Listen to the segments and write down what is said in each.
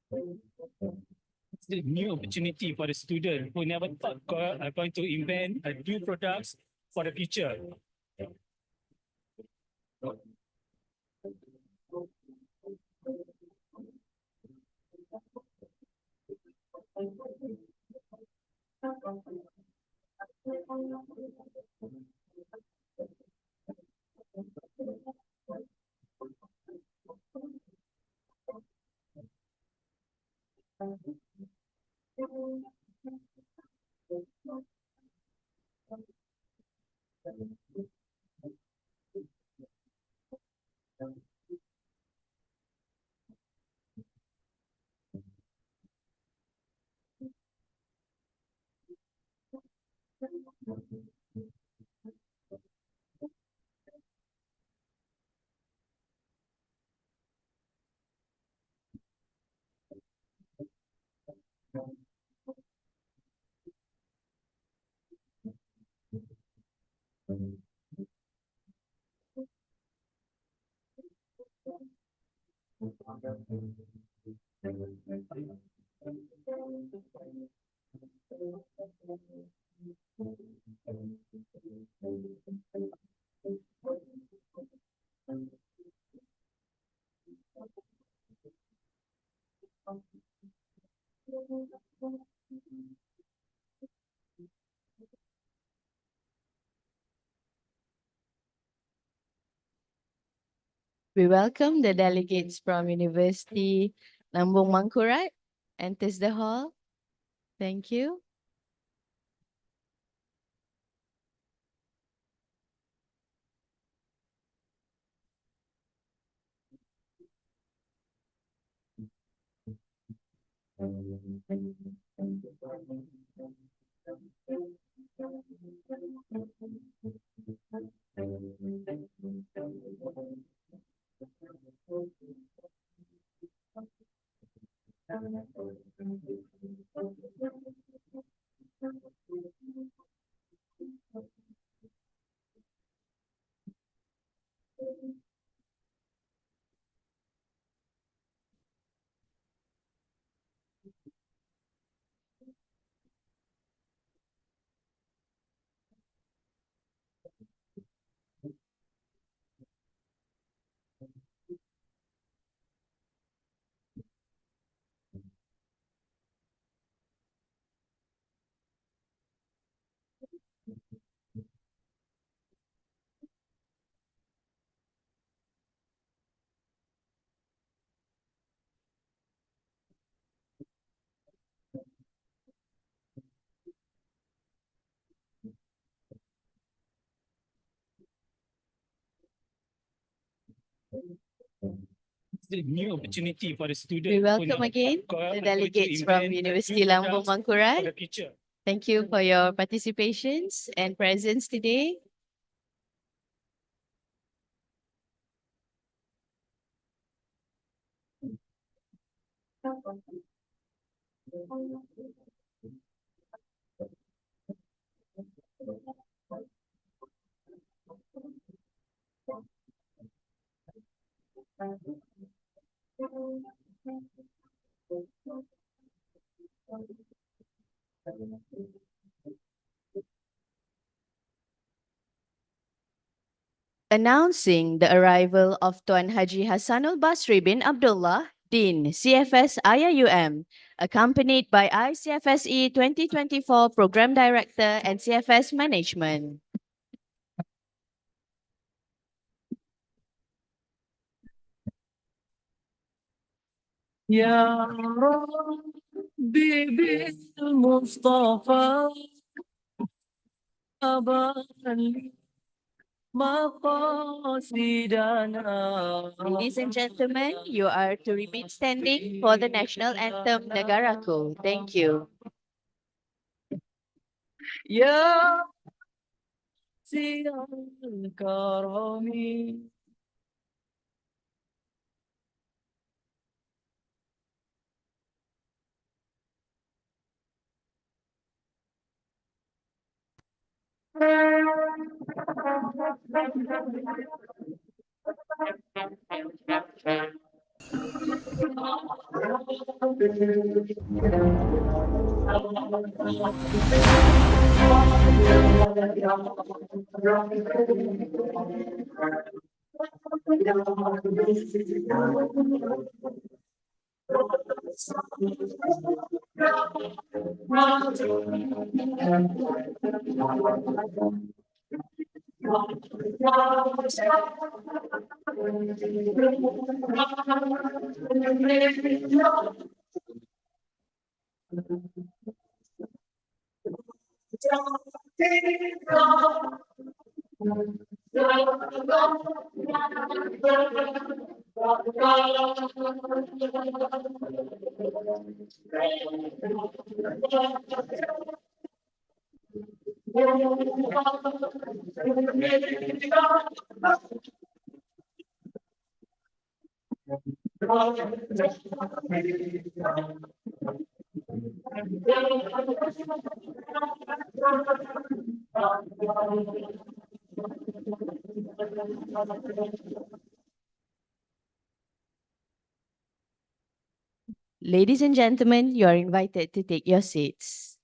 It's a new opportunity for the student who never thought are going to invent a new products for the future. We welcome the delegates from University Lambung Mangkurat enters the hall. Thank you. It's a new opportunity for the student. We welcome again the delegates from University Lambung Mangkurat. For the future. Thank you for your participations and presence today. Announcing the arrival of Tuan Haji Hassanul Basri bin Abdullah, Dean, CFS IIUM, accompanied by ICFSE 2024 Program Director and CFS Management. يا ربي بالمصطفى أبلغ مقاصدنا. Ladies and gentlemen, you are to remain standing for the national anthem Negaraku. Thank you. يا سيد الكرم. Ladies and gentlemen, you are invited to take your seats.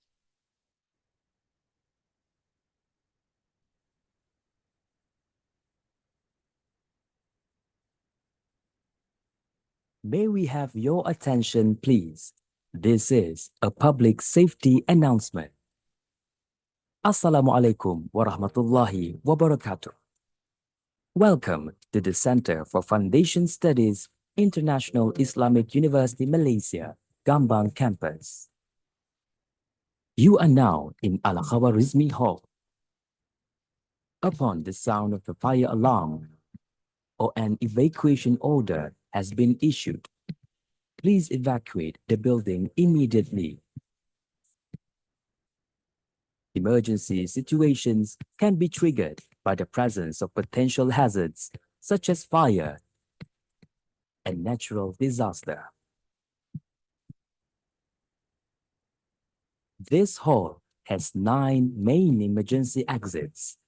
May we have your attention, please? This is a public safety announcement. Assalamualaikum warahmatullahi wabarakatuh. Welcome to the Center for Foundation Studies, International Islamic University Malaysia, Gambang Campus. You are now in Al-Khawarizmi Hall. Upon the sound of the fire alarm or an evacuation order has been issued, please evacuate the building immediately. Emergency situations can be triggered by the presence of potential hazards such as fire and natural disaster. This hall has 9 main emergency exits.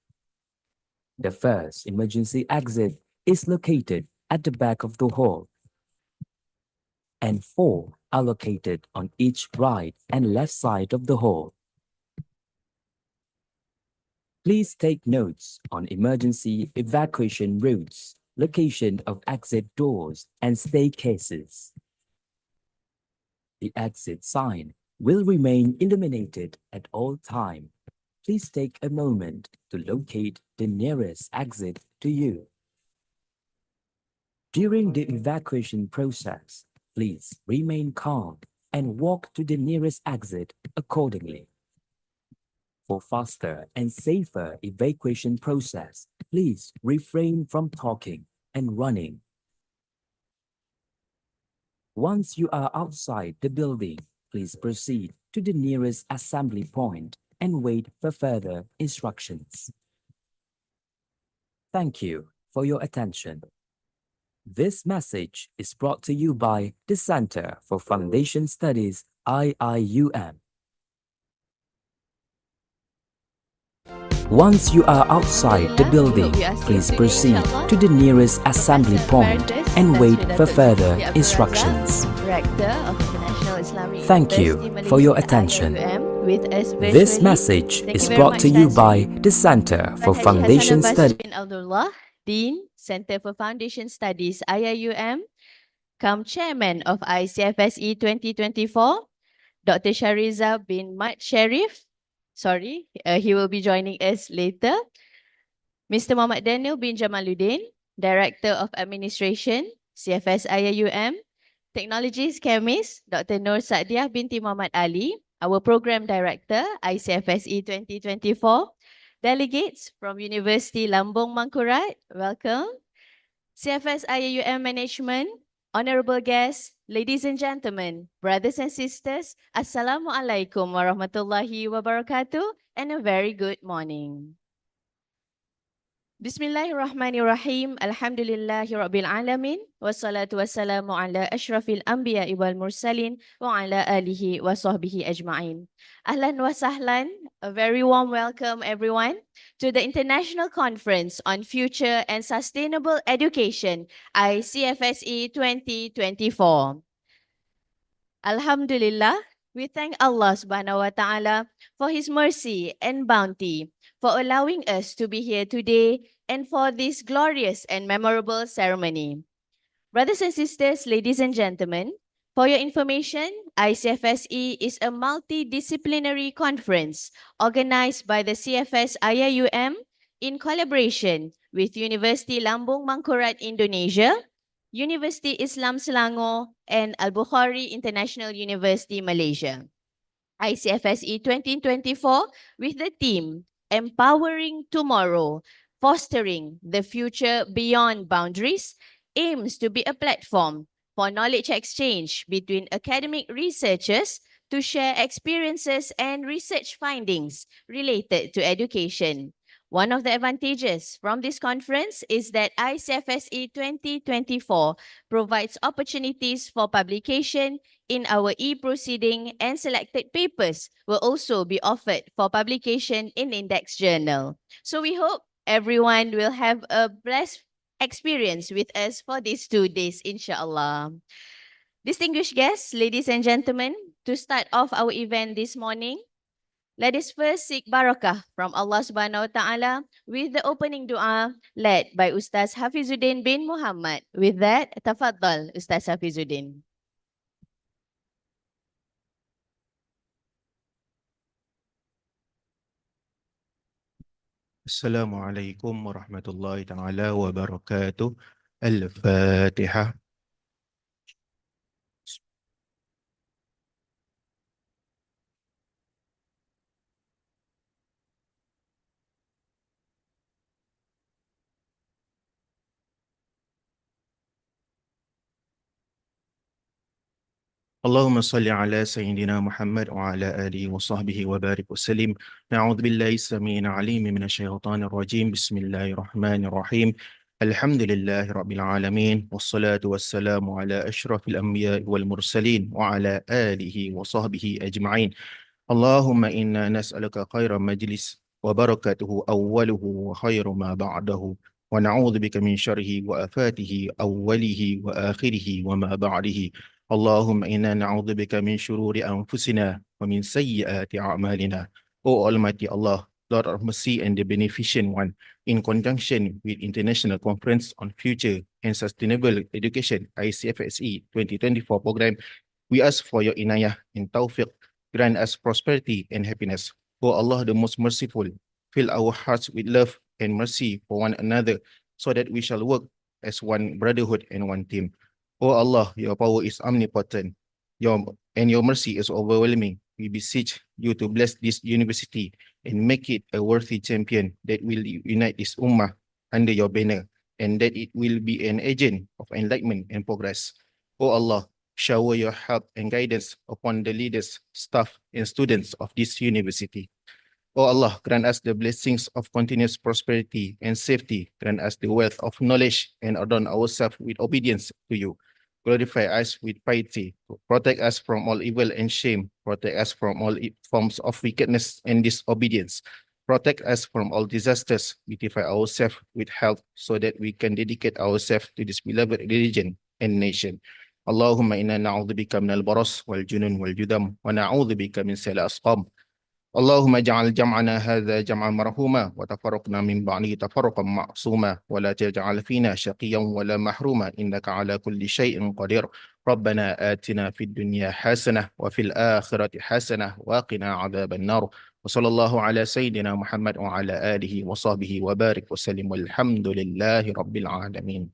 The first emergency exit is located at the back of the hall, and 4 are located on each right and left side of the hall. Please take notes on emergency evacuation routes, location of exit doors, and staircases. The exit sign will remain illuminated at all times. Please take a moment to locate the nearest exit to you. During the evacuation process, please remain calm and walk to the nearest exit accordingly. For faster and safer evacuation process, please refrain from talking and running. Once you are outside the building, please proceed to the nearest assembly point and wait for further instructions. Thank you for your attention. This message is brought to you by the Center for Foundation Studies, IIUM. Once you are outside the building, please proceed to the nearest assembly point and wait for further instructions. Rector of International Islamic Thank you University for your Malaysia, attention. IIUM, with us This virtually. message Thank is you very brought much, to you Tan by Sri. the Center for Haji Foundation Hassan Studies. bin Abdullah, Dean, Center for Foundation Studies, IIUM, come Chairman of ICFSE 2024, Dr. Shariza bin Mat Sharif. Sorry, he will be joining us later. Mr. Muhammad Daniel bin Jamaluddin, Director of Administration, CFS IIUM, Technologies Chemist, Dr. Nur Saadiah binti Muhammad Ali, our Program Director, ICFSE 2024, delegates from University Lambung Mangkurat, welcome. CFS IIUM Management, honorable guests, ladies and gentlemen, brothers and sisters, Assalamualaikum warahmatullahi wabarakatuh, and a very good morning. Bismillahirrahmanirrahim. Alhamdulillahi Rabbil Alamin. Wassalatu wassalamu ala ashrafil anbiya wal mursalin wa ala alihi wa sahbihi ajma'in. Ahlan wa sahlan. A very warm welcome everyone to the International Conference on Future and Sustainable Education, ICFSE 2024. Alhamdulillah, we thank Allah subhanahu wa ta'ala for His mercy and bounty, for allowing us to be here today and for this glorious and memorable ceremony. Brothers and sisters, ladies and gentlemen, for your information, ICFSE is a multidisciplinary conference organized by the CFS IIUM in collaboration with University Lambung Mangkurat Indonesia, University Islam Selangor, and Al-Bukhari International University Malaysia. ICFSE 2024 with the theme Empowering Tomorrow, Fostering the Future Beyond Boundaries aims to be a platform for knowledge exchange between academic researchers to share experiences and research findings related to education. One of the advantages from this conference is that ICFSE 2024 provides opportunities for publication in our e-proceeding, and selected papers will also be offered for publication in Index Journal. So we hope everyone will have a blessed experience with us for these 2 days, inshallah. Distinguished guests, ladies and gentlemen, to start off our event this morning, let us first seek barakah from Allah subhanahu wa ta'ala with the opening dua led by Ustaz Hafizuddin bin Muhammad. With that, tafaddal Ustaz Hafizuddin. Assalamualaikum warahmatullahi taala wabarakatuh. Al-Fatihah. Allahumma salli ala Sayyidina Muhammad wa ala alihi wa sahbihi wa barik wa salim. Na'udhu billahi sami'in alimi minasyaitanir rajim. Bismillahirrahmanirrahim. Alhamdulillahi rabbil alamin. Wassalatu wassalamu ala ashrafil anbiya wal mursalin wa ala alihi wa sahbihi ajma'in. Allahumma inna nas'aluka khairan majlis wa barakatuhu awwaluhu wa khairu ma ba'dahu. Wa na'udhu bika min syarrihi wa afatihi awwalihi wa akhirihi wa ma ba'dihi. Allahumma inna na'udzubika min syururi anfusina wa min sayyiati a'malina. O Almighty Allah, Lord of Mercy and the Beneficent One, in conjunction with International Conference on Future and Sustainable Education ICFSE 2024 program, we ask for your inayah and tawfiq, grant us prosperity and happiness. O Allah, the most merciful, fill our hearts with love and mercy for one another, so that we shall work as one brotherhood and one team. O Allah, your power is omnipotent, and your mercy is overwhelming. We beseech you to bless this university and make it a worthy champion that will unite this ummah under your banner, and that it will be an agent of enlightenment and progress. O Allah, shower your help and guidance upon the leaders, staff, and students of this university. O Allah, grant us the blessings of continuous prosperity and safety. Grant us the wealth of knowledge and adorn ourselves with obedience to you. Glorify us with piety. Protect us from all evil and shame. Protect us from all forms of wickedness and disobedience. protect us from all disasters, beautify ourselves with health so that we can dedicate ourselves to this beloved religion and nation. اللهم إنا نعوذ بك من البرص والجنون والجذام ونعوذ بك من سيل الأسقام. اللهم اجعل جمعنا هذا جمعا مرحوما وتفرقنا من بعده تفرقا معصوما ولا تجعل فينا شقيا ولا محروما إنك على كل شيء قدير. ربنا آتنا في الدنيا حسنة وفي الآخرة حسنة وقنا عذاب النار. وصلى الله على سيدنا محمد وعلى آله وصحبه وبارك وسلم والحمد لله رب العالمين.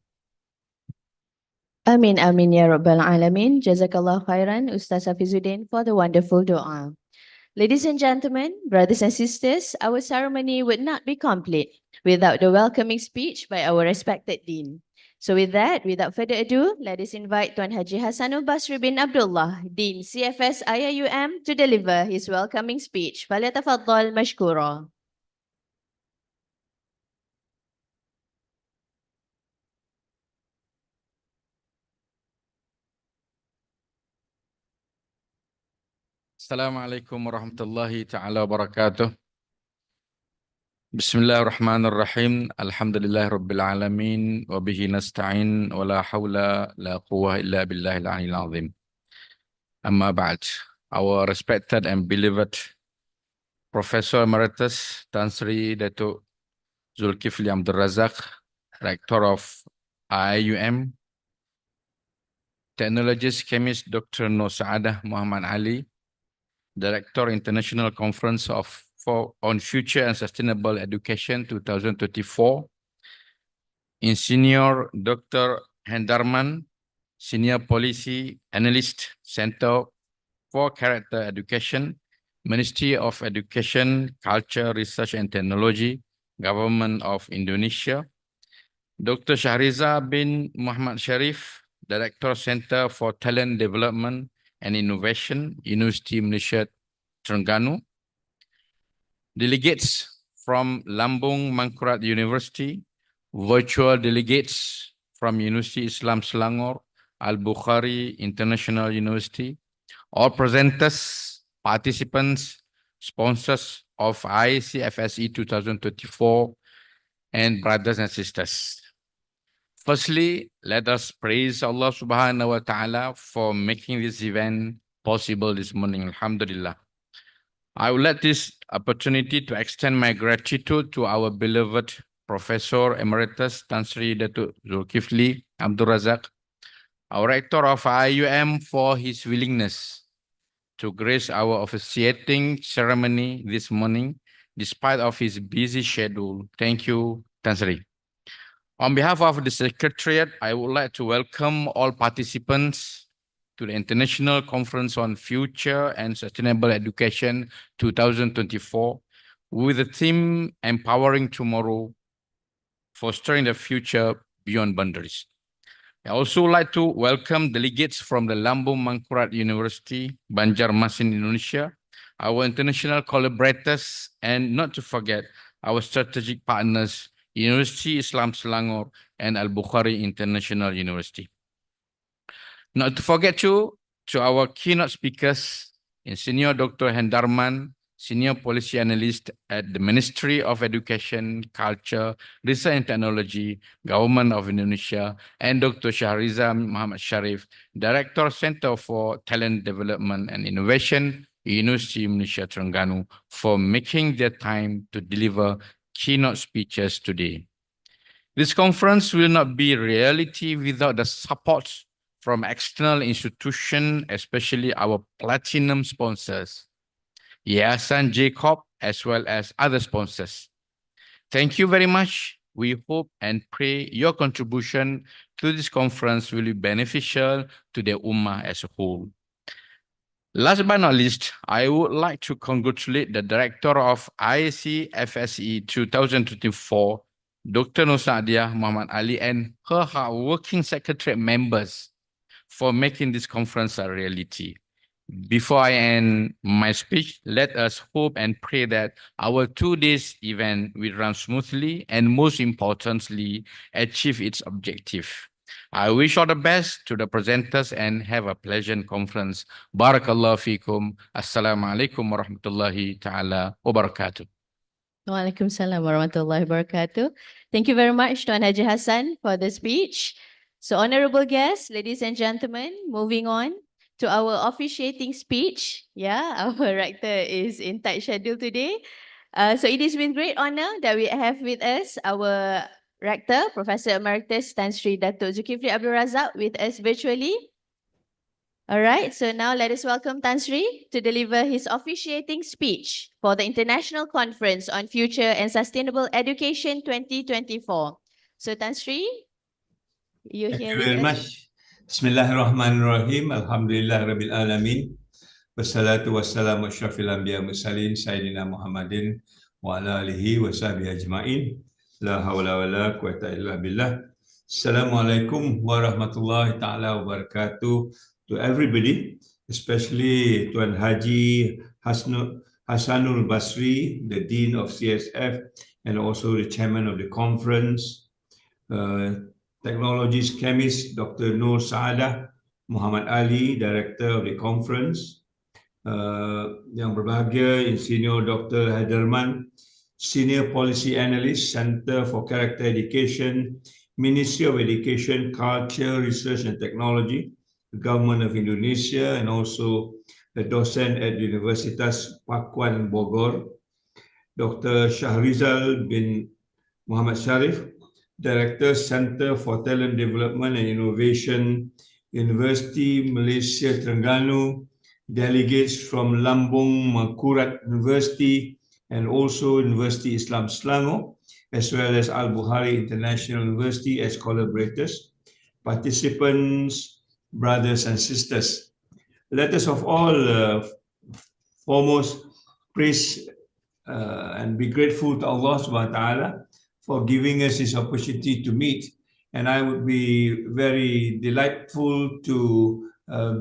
Amin, amin, ya Rabbal Alamin. Jazakallah khairan, Ustaz Hafizuddin, for the wonderful dua. Ladies and gentlemen, brothers and sisters, our ceremony would not be complete without the welcoming speech by our respected Dean. So with that, without further ado, let us invite Tuan Haji Hassanul Basri bin Abdullah, Dean CFS IIUM, to deliver his welcoming speech. Falyatafaddal mashkura. Assalamualaikum warahmatullahi ta'ala wabarakatuh. Bismillahirrahmanirrahim. Alhamdulillah rabbil alamin. Wabihi nasta'in. Wa la hawla la quwwa illa billahil aliyyil azim. Amma ba'd. Our respected and beloved Professor Emeritus Tan Sri Datuk Zulkifli Abdul Razak, Rector of IIUM, Technologist Chemist Dr. Nur Saadah Muhammad Ali, Director International Conference on Future and Sustainable Education 2024, Insinyur Dr. Hendarman, Senior Policy Analyst, Center for Character Education, Ministry of Education, Culture, Research and Technology, Government of Indonesia, Dr. Shahriza bin Muhammad Sharif, Director Center for Talent Development and Innovation, University Malaysia Terengganu, delegates from Lambung Mangkurat University, virtual delegates from University Islam Selangor, Al-Bukhari International University, all presenters, participants, sponsors of ICFSE 2024, and brothers and sisters. Firstly, let us praise Allah subhanahu wa ta'ala for making this event possible this morning. Alhamdulillah. I would like this opportunity to extend my gratitude to our beloved Professor Emeritus Tan Sri Datuk Zulkifli Abdul Razak, our Rector of IIUM, for his willingness to grace our officiating ceremony this morning, despite of his busy schedule. Thank you, Tan Sri. On behalf of the Secretariat, I would like to welcome all participants to the International Conference on Future and Sustainable Education 2024 with the theme Empowering Tomorrow, Fostering the Future Beyond Boundaries. I also like to welcome delegates from the Lambung Mangkurat University, Banjarmasin, Indonesia, our international collaborators, and not to forget our strategic partners, University Islam Selangor and Al-Bukhari International University. Not to forget to our keynote speakers, Insinyur Dr. Hendarman, Senior Policy Analyst at the Ministry of Education, Culture, Research and Technology, Government of Indonesia, and Dr. Shahriza Muhammad Sharif, Director Center for Talent Development and Innovation, University Malaysia Terengganu, for making their time to deliver keynote speeches today. This conference will not be reality without the support from external institutions, especially our platinum sponsors, Yayasan Jacob, as well as other sponsors. Thank you very much. We hope and pray your contribution to this conference will be beneficial to the Ummah as a whole. Last but not least, I would like to congratulate the Director of ICFSE 2024, Dr. Nur Saadah Muhammad Ali, and her hardworking secretariat members for making this conference a reality. Before I end my speech, let us hope and pray that our 2 days event will run smoothly and most importantly, achieve its objective. I wish all the best to the presenters and have a pleasant conference. Barakallahu fikum. Assalamualaikum warahmatullahi ta'ala wabarakatuh. Waalaikumsalam warahmatullahi wabarakatuh. Thank you very much, Tuan Haji Hassan, for the speech. So, honorable guests, ladies and gentlemen, moving on to our officiating speech. Yeah, our rector is in tight schedule today. So, it is with great honor that we have with us our rector, Professor Emeritus Tan Sri Datuk Zulkifli Abdul Razak, with us virtually. All right, so now let us welcome Tan Sri to deliver his officiating speech for the International Conference on Future and Sustainable Education 2024. So Tan Sri, you're Thank here you with very us. much. Bismillahirrahmanirrahim. Alhamdulillah Rabbil Alamin. Wassalatu wassalamu asyrafil anbiya mursalin Sayyidina Muhammadin wa ala alihi wa sahbihi ajma'in. La hawla wa la quwata illa billah. Assalamualaikum warahmatullahi ta'ala wabarakatuh to everybody, especially Tuan Haji Hassanul Basri, the Dean of CSF, and also the Chairman of the conference, Technologist Chemist Dr. Noor Saada, Muhammad Ali, Director of the conference, Yang berbahagia Insinyur Dr. Haiderman, Senior Policy Analyst, Center for Character Education, Ministry of Education, Culture, Research and Technology, the Government of Indonesia, and also a docent at Universitas Pakuan Bogor, Dr. Shahrizal bin Muhammad Sharif, Director, Center for Talent Development and Innovation, University Malaysia Terengganu, delegates from Lambung Mangkurat University and also University Islam Selangor, as well as Al-Bukhari International University as collaborators, participants, brothers and sisters. Let us of all foremost praise and be grateful to Allah subhanahu wa ta'ala for giving us this opportunity to meet. And I would be very delightful to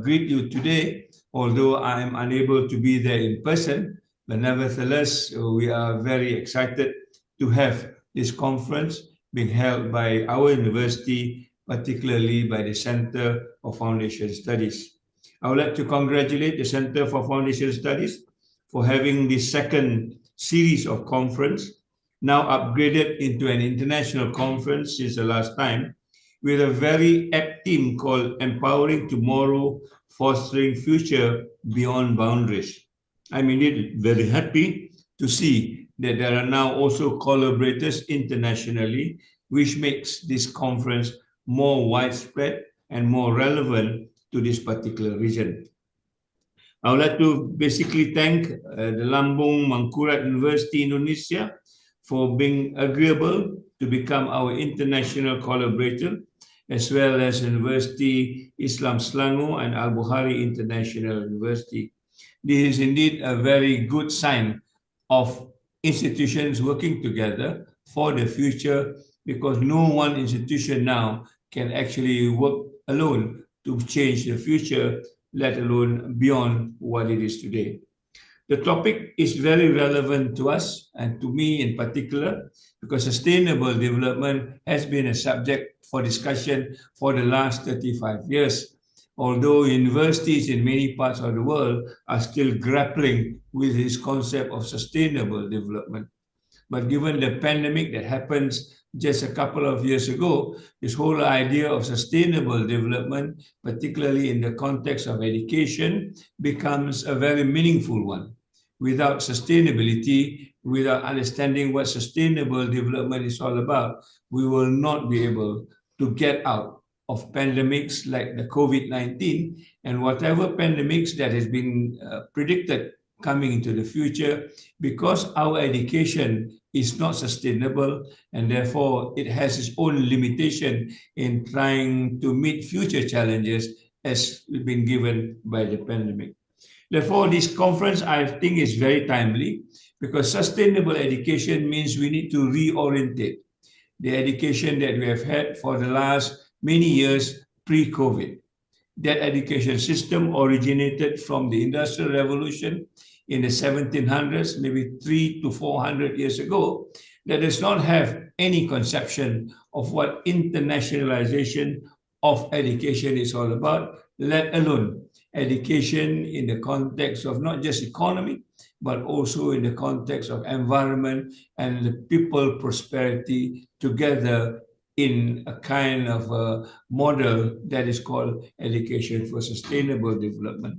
greet you today, although I am unable to be there in person. But nevertheless, we are very excited to have this conference being held by our university, particularly by the Center for Foundation Studies. I would like to congratulate the Center for Foundation Studies for having this second series of conference, now upgraded into an international conference since the last time, with a very apt theme called Empowering Tomorrow, Fostering Future Beyond Boundaries. I'm indeed very happy to see that there are now also collaborators internationally, which makes this conference more widespread and more relevant to this particular region. I would like to basically thank the Lambung Mangkurat University Indonesia for being agreeable to become our international collaborator, as well as University Islam Selangor and Al-Bukhari International University. This is indeed a very good sign of institutions working together for the future, because no one institution now can actually work alone to change the future, let alone beyond what it is today. The topic is very relevant to us and to me in particular, because sustainable development has been a subject for discussion for the last 35 years. Although universities in many parts of the world are still grappling with this concept of sustainable development. But given the pandemic that happens just a couple of years ago, this whole idea of sustainable development, particularly in the context of education, becomes a very meaningful one. Without sustainability, without understanding what sustainable development is all about, we will not be able to get out of pandemics like the COVID-19 and whatever pandemics that has been predicted coming into the future, because our education is not sustainable and therefore it has its own limitation in trying to meet future challenges as been given by the pandemic. Therefore, this conference, I think, is very timely, because sustainable education means we need to reorientate the education that we have had for the last many years pre-COVID. That education system originated from the Industrial Revolution in the 1700s, maybe 300 to 400 years ago, that does not have any conception of what internationalization of education is all about, let alone education in the context of not just economy, but also in the context of environment and the people prosperity together in a kind of a model that is called education for sustainable development.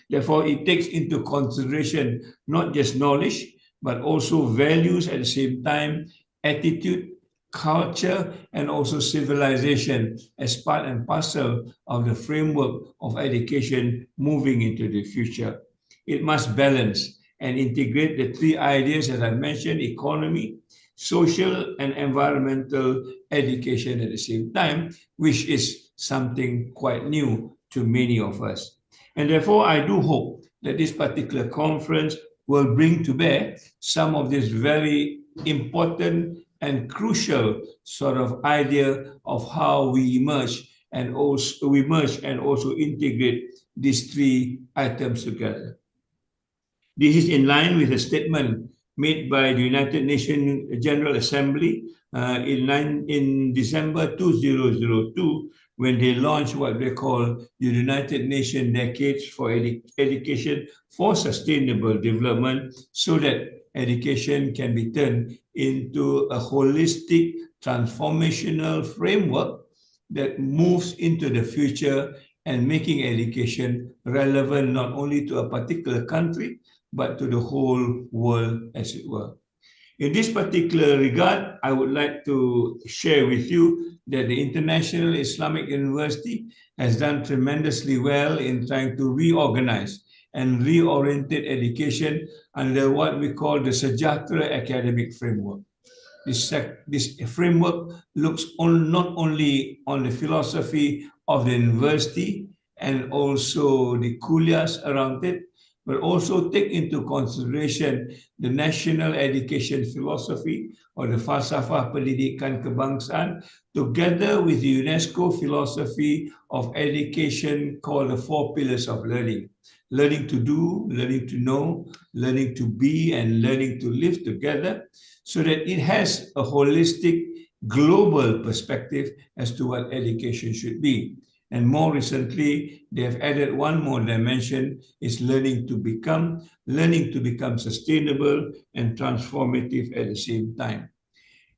Therefore, it takes into consideration not just knowledge, but also values at the same time, attitude, culture, and also civilization as part and parcel of the framework of education moving into the future. It must balance and integrate the three ideas as I mentioned, economy, social and environmental education at the same time, which is something quite new to many of us. And therefore, I do hope that this particular conference will bring to bear some of this very important and crucial sort of idea of how we merge and also integrate these three items together. This is in line with a statement made by the United Nations General Assembly in December 2002 when they launched what they call the United Nations Decades for Education for Sustainable Development, so that education can be turned into a holistic transformational framework that moves into the future and making education relevant not only to a particular country, but to the whole world, as it were. In this particular regard, I would like to share with you that the International Islamic University has done tremendously well in trying to reorganize and reorientate education under what we call the Sejahtera academic framework. This framework looks not only on the philosophy of the university and also the kuliahs around it, but also take into consideration the national education philosophy or the falsafah pendidikan kebangsaan, together with the UNESCO philosophy of education called the 4 pillars of learning. Learning to do, learning to know, learning to be, and learning to live together, so that it has a holistic global perspective as to what education should be. And more recently, they have added one more dimension, is learning to become sustainable and transformative at the same time.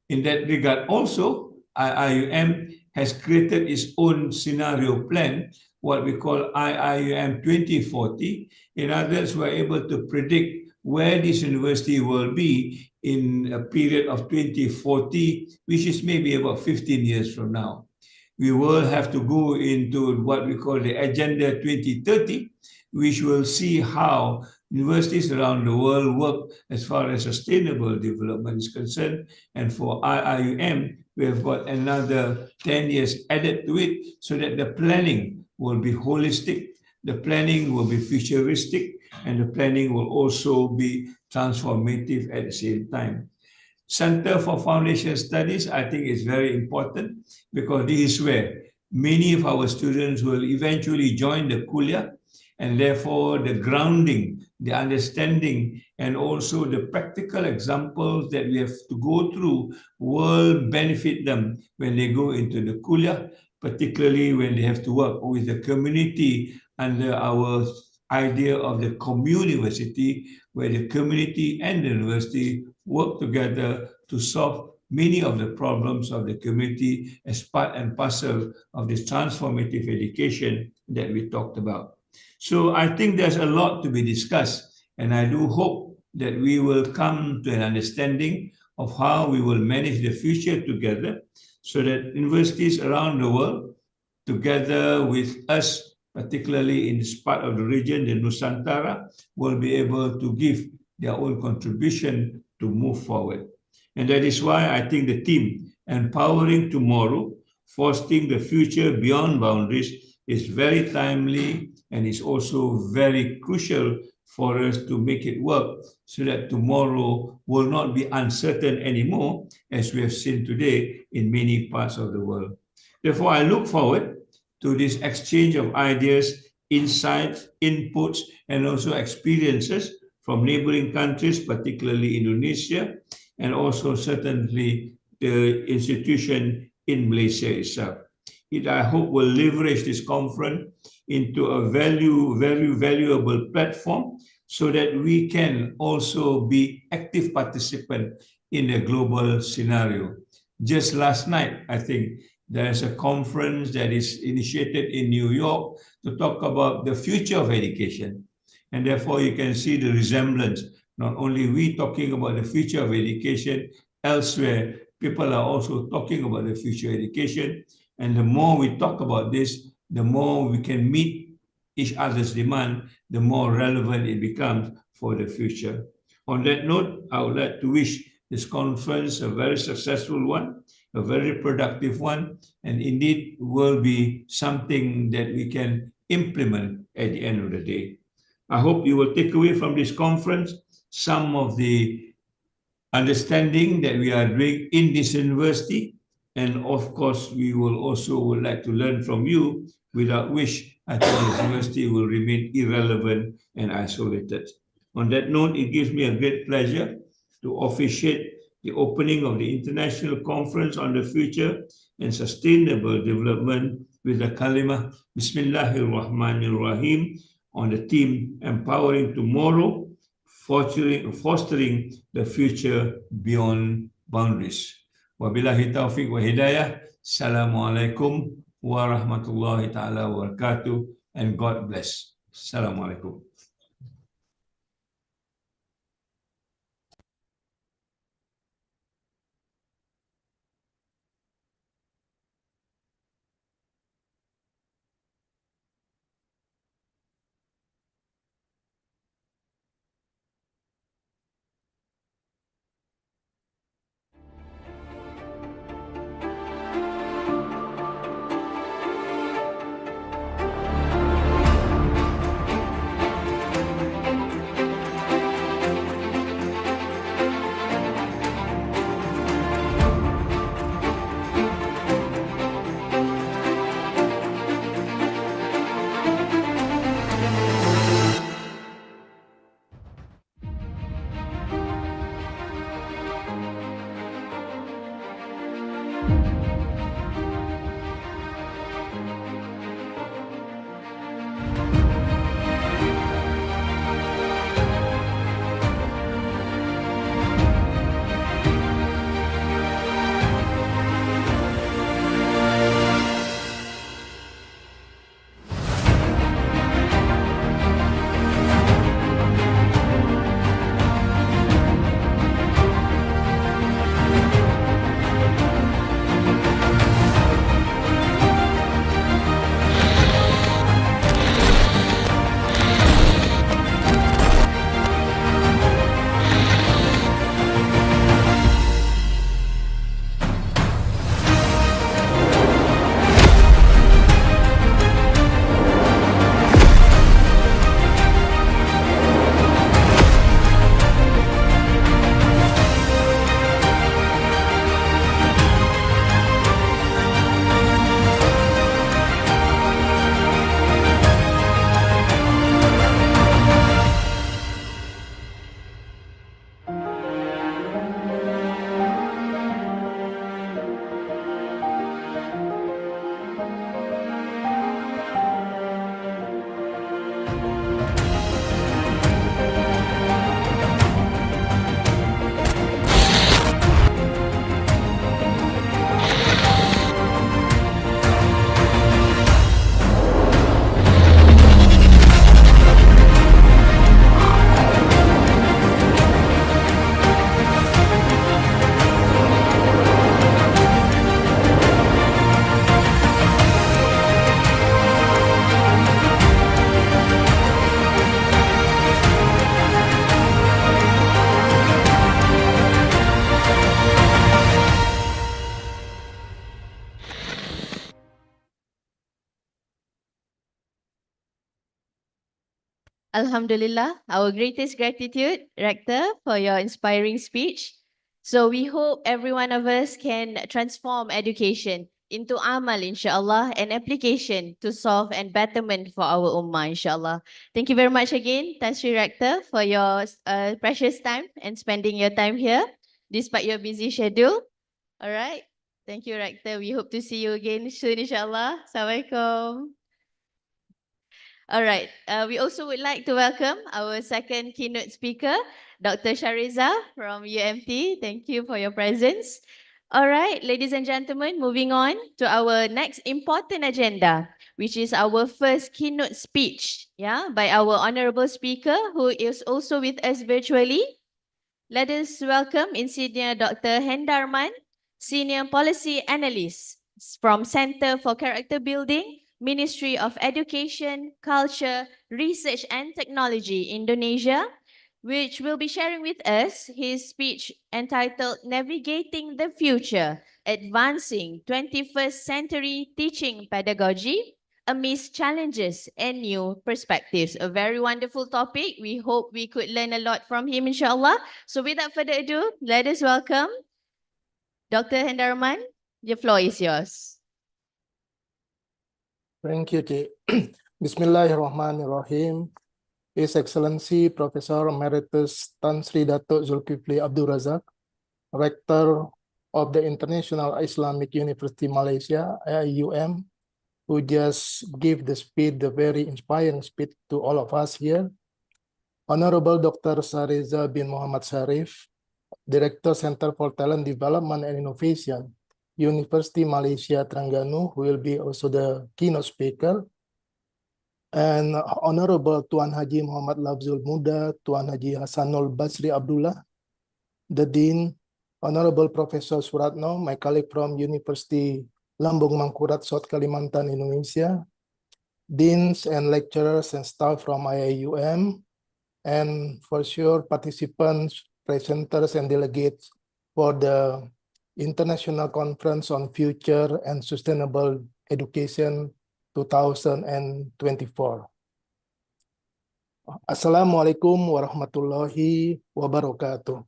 In that regard also, IIUM has created its own scenario plan, what we call IIUM 2040. In others, we're able to predict where this university will be in a period of 2040, which is maybe about 15 years from now. We will have to go into what we call the Agenda 2030, which will see how universities around the world work as far as sustainable development is concerned. And for IIUM, we have got another 10 years added to it, so that the planning will be holistic, the planning will be futuristic, and the planning will also be transformative at the same time. Center for Foundation Studies, I think, is very important, because this is where many of our students will eventually join the kuliah, and therefore the grounding, the understanding, and also the practical examples that we have to go through will benefit them when they go into the kuliah, particularly when they have to work with the community under our idea of the community, where the community and the university work together to solve many of the problems of the community as part and parcel of this transformative education that we talked about. So I think there's a lot to be discussed, and I do hope that we will come to an understanding of how we will manage the future together, so that universities around the world, together with us, particularly in this part of the region, the Nusantara, will be able to give their own contribution to move forward. And that is why I think the theme, Empowering Tomorrow, Fostering the Future Beyond Boundaries, is very timely and is also very crucial for us to make it work, so that tomorrow will not be uncertain anymore, as we have seen today in many parts of the world. Therefore, I look forward to this exchange of ideas, insights, inputs, and also experiences from neighboring countries, particularly Indonesia, and also certainly the institution in Malaysia itself. It, I hope, will leverage this conference into a very valuable platform so that we can also be active participant in the global scenario. Just last night, I think there's a conference that is initiated in New York to talk about the future of education. And therefore, you can see the resemblance. Not only we talking about the future of education, elsewhere, people are also talking about the future education. And the more we talk about this, the more we can meet each other's demand, the more relevant it becomes for the future. On that note, I would like to wish this conference a very successful one, a very productive one, and indeed will be something that we can implement at the end of the day. I hope you will take away from this conference some of the understanding that we are doing in this university. And of course, we will also would like to learn from you, without which I think the university will remain irrelevant and isolated. On that note, it gives me a great pleasure to officiate the opening of the International Conference on the Future and Sustainable Development with the kalima Bismillahirrahmanirrahim on the theme Empowering Tomorrow, fostering the future beyond boundaries. Wabillahi taufiq wa hidayah. Assalamualaikum warahmatullahi ta'ala wabarakatuh, and God bless. Assalamualaikum. Alhamdulillah, our greatest gratitude, Rector, for your inspiring speech. So we hope every one of us can transform education into amal, inshallah, and application to solve and betterment for our ummah, inshallah. Thank you very much again, Tan Sri Rector, for your precious time and spending your time here, despite your busy schedule. All right. Thank you, Rector. We hope to see you again soon, inshallah. Assalamualaikum. All right. We also would like to welcome our second keynote speaker, Dr. Shariza from UMT. Thank you for your presence. All right, ladies and gentlemen, moving on to our next important agenda, which is our first keynote speech, by our honorable speaker, who is also with us virtually. Let us welcome Insigne Dr. Hendarman, Senior Policy Analyst from Center for Character Building, Ministry of Education, Culture, Research and Technology, Indonesia, which will be sharing with us his speech entitled Navigating the Future, Advancing 21st Century Teaching Pedagogy Amidst Challenges and New Perspectives. A very wonderful topic. We hope we could learn a lot from him, inshallah. So without further ado, let us welcome Dr. Hendarman. The floor is yours. Thank you, Cik. Bismillahirrahmanirrahim. His Excellency Professor Emeritus Tan Sri Datuk Zulkifli Abdul Razak, Rector of the International Islamic University Malaysia, IIUM, who just gave the very inspiring speech to all of us here. Honorable Dr. Shariza bin Muhammad Sharif, Director Center for Talent Development and Innovation, University Malaysia Terengganu, who will be also the keynote speaker. And Honorable Tuan Haji Muhammad Lafzul Muda, Tuan Haji Hasanul Basri Abdullah, the Dean, Honorable Professor Suratno, my colleague from University Lambung Mangkurat, South Kalimantan, Indonesia, deans and lecturers and staff from IIUM, and for sure participants, presenters and delegates for the International Conference on Future and Sustainable Education 2024. Assalamualaikum warahmatullahi wabarakatuh.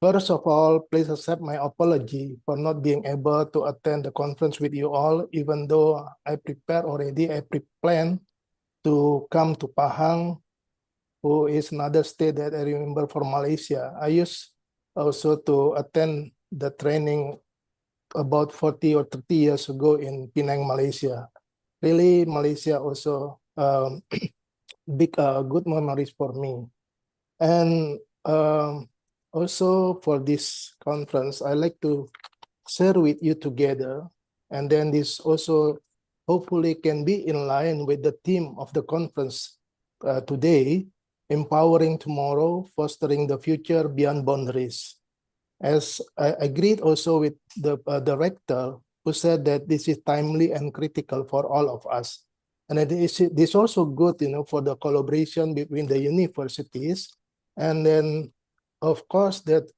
First of all, please accept my apology for not being able to attend the conference with you all, even though I pre-planned to come to Pahang, who is another state that I remember for Malaysia. I used also to attend the training about 40 or 30 years ago in Penang, Malaysia. Really, Malaysia also good memories for me. And also for this conference, I like to share with you together. And then this also hopefully can be in line with the theme of the conference today, Empowering Tomorrow, Fostering the Future Beyond Boundaries. As I agreed also with the director, who said that this is timely and critical for all of us. And this is also good, for the collaboration between the universities. And then, of course, that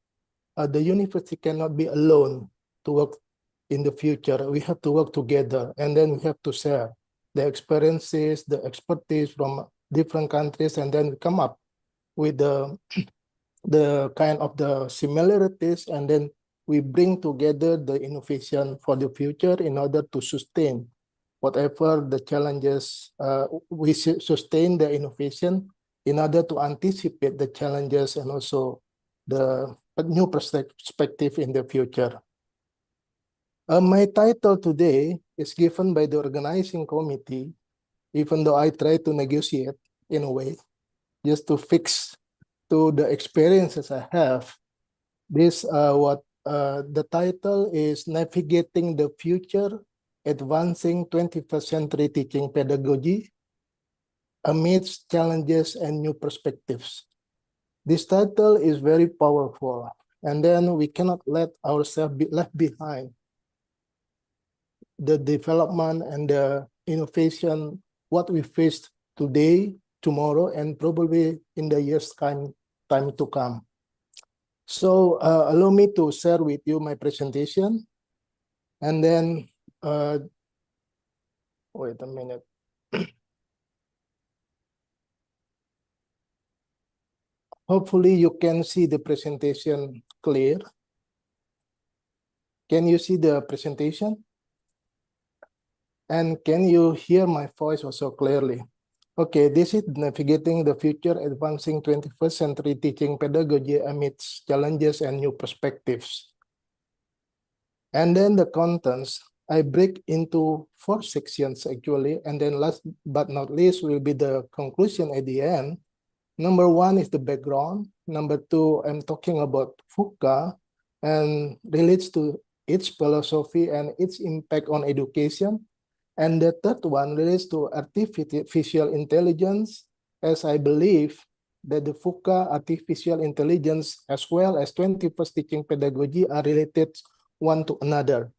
the university cannot be alone to work in the future. We have to work together, and then we have to share the experiences, the expertise from different countries, and then we come up with the kind of the similarities, and then we bring together the innovation for the future in order to sustain whatever the challenges. We sustain the innovation in order to anticipate the challenges and also the new perspective in the future. My title today is given by the organizing committee, even though I try to negotiate in a way, just to fix to the experiences I have. This the title is Navigating the Future, Advancing 21st Century Teaching Pedagogy Amidst Challenges and New Perspectives. This title is very powerful, and then we cannot let ourselves be left behind. The development and the innovation, what we faced today, tomorrow, and probably in the years time to come. So allow me to share with you my presentation, and then wait a minute. Hopefully you can see the presentation clear. Can you see the presentation? And can you hear my voice also clearly? Okay, this is Navigating the Future, Advancing 21st Century Teaching Pedagogy Amidst Challenges and New Perspectives. And then the contents, I break into 4 sections actually. And then last but not least will be the conclusion at the end. Number 1 is the background. Number 2, I'm talking about VUCA and relates to its philosophy and its impact on education. And the third one relates to artificial intelligence, as I believe that the VUCA, artificial intelligence, as well as 21st teaching pedagogy are related one to another.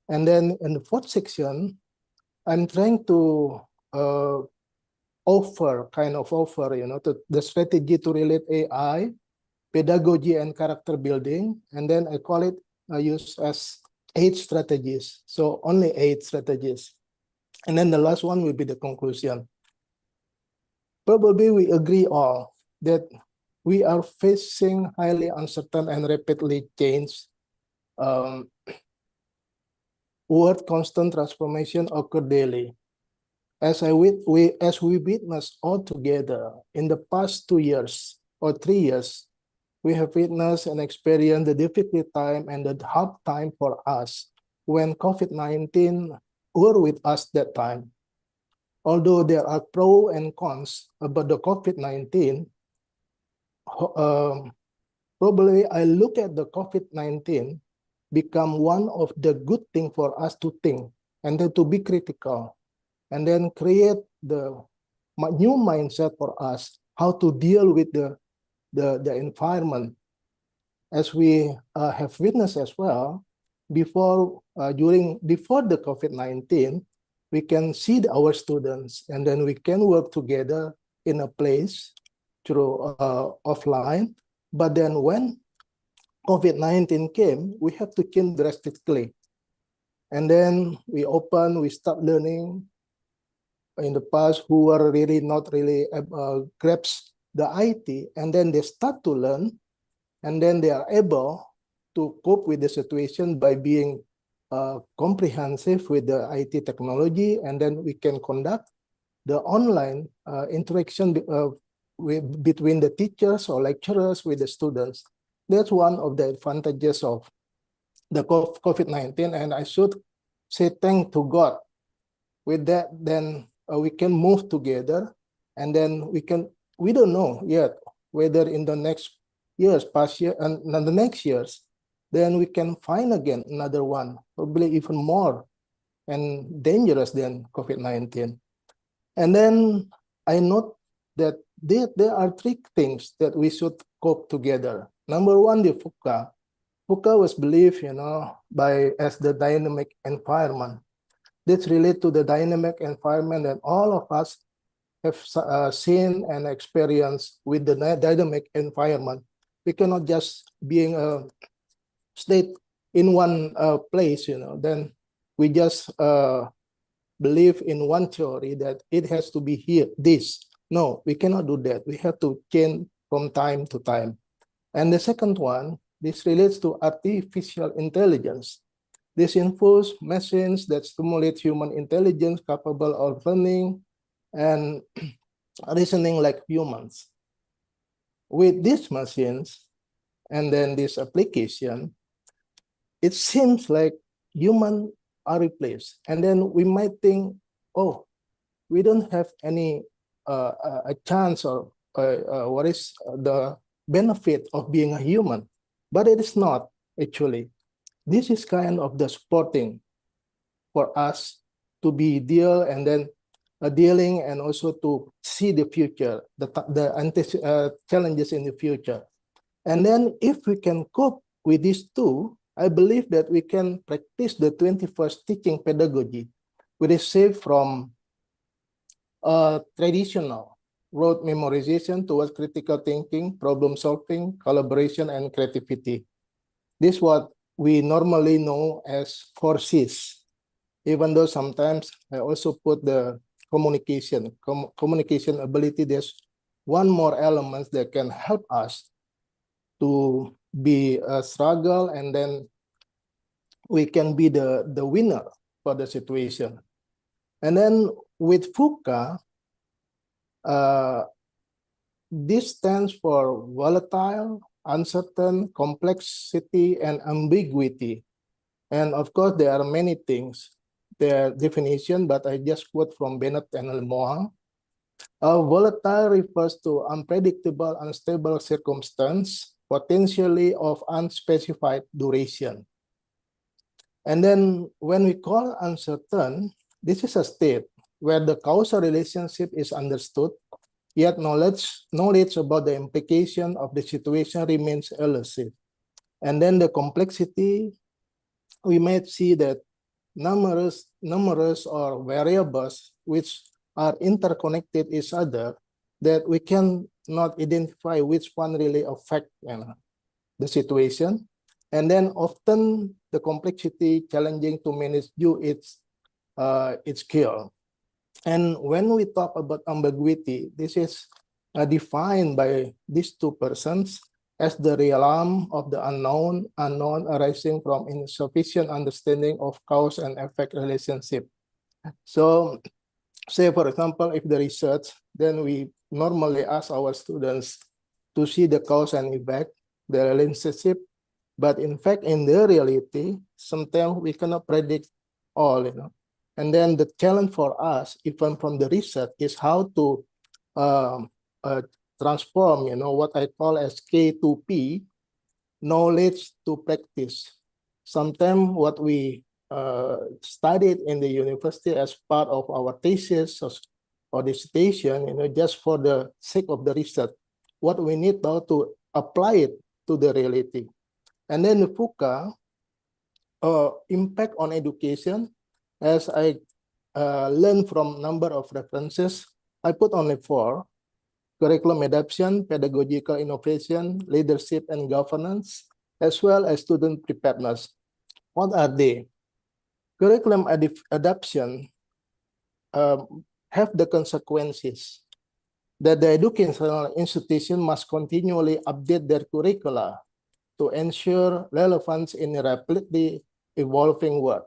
And then in the fourth section, I'm trying to offer, the strategy to relate AI, pedagogy, and character building. And then I call it, I use as 8 strategies. So only 8 strategies. And then the last one will be the conclusion. Probably we agree all that we are facing highly uncertain and rapidly changed world. Constant transformation occur daily. As we witness all together in the past 2 years or 3 years, we have witnessed and experienced the difficult time and the hard time for us when COVID-19 were with us that time. Although there are pros and cons about the COVID-19, probably I look at the COVID-19 become one of the good things for us to think and then to be critical and then create the new mindset for us how to deal with the environment. As we have witnessed as well, before the COVID-19, we can see our students and then we can work together in a place through offline. But then when COVID-19 came, we have to change drastically. And then we start learning. In the past, who were really not really grasp the IT, and then they start to learn, and then they are able to cope with the situation by being comprehensive with the IT technology, and then we can conduct the online interaction between the teachers or lecturers with the students. That's one of the advantages of the COVID-19, and I should say thank to God. With that, then we can move together, and then we don't know yet whether in the next years, past year, and the next years, then we can find again another one, probably even more and dangerous than COVID-19. And then I note that there are 3 things that we should cope together. Number 1, the VUCA. VUCA was believed, as the dynamic environment. This relates to the dynamic environment that all of us have seen and experienced with the dynamic environment. We cannot just being a state in one place, then we just believe in one theory that it has to be here, this. No, we cannot do that. We have to change from time to time. And the second one, this relates to artificial intelligence. This involves machines that stimulate human intelligence capable of learning and reasoning like humans. With these machines and then this application, it seems like humans are replaced. And then we might think, oh, we don't have any a chance or what is the benefit of being a human. But it is not actually. This is kind of the supporting for us to be dealing and also to see the future, the challenges in the future. And then if we can cope with these 2, I believe that we can practice the 21st teaching pedagogy, which is safe from traditional rote memorization towards critical thinking, problem solving, collaboration, and creativity. This is what we normally know as 4 C's, even though sometimes I also put the communication ability. There's one more element that can help us to be a struggle, and then we can be the winner for the situation. And then with VUCA, this stands for volatile, uncertain, complexity, and ambiguity. And of course, there are many things, their definition, but I just quote from Bennett and Lemoine. Volatile refers to unpredictable, unstable circumstance, potentially of unspecified duration. And then when we call uncertain, this is a state where the causal relationship is understood, yet knowledge about the implication of the situation remains elusive. And then the complexity, we might see that numerous or variables which are interconnected each other that we can not identify which one really affect the situation. And then often the complexity challenging to manage due its scale. And when we talk about ambiguity, this is defined by these two persons as the realm of the unknown arising from insufficient understanding of cause and effect relationship. So, say for example, if the research, then we normally ask our students to see the cause and effect, the relationship, but in fact, in the reality, sometimes we cannot predict all, And then the challenge for us, even from the research, is how to transform, what I call as K2P, knowledge to practice. Sometimes what we studied in the university as part of our thesis or dissertation, just for the sake of the research, what we need now to apply it to the reality. And then the FUCA impact on education, as I learned from number of references, I put only 4: curriculum adaptation, pedagogical innovation, leadership and governance, as well as student preparedness. What are they? Curriculum adaptation have the consequences that the educational institution must continually update their curricula to ensure relevance in a rapidly evolving world.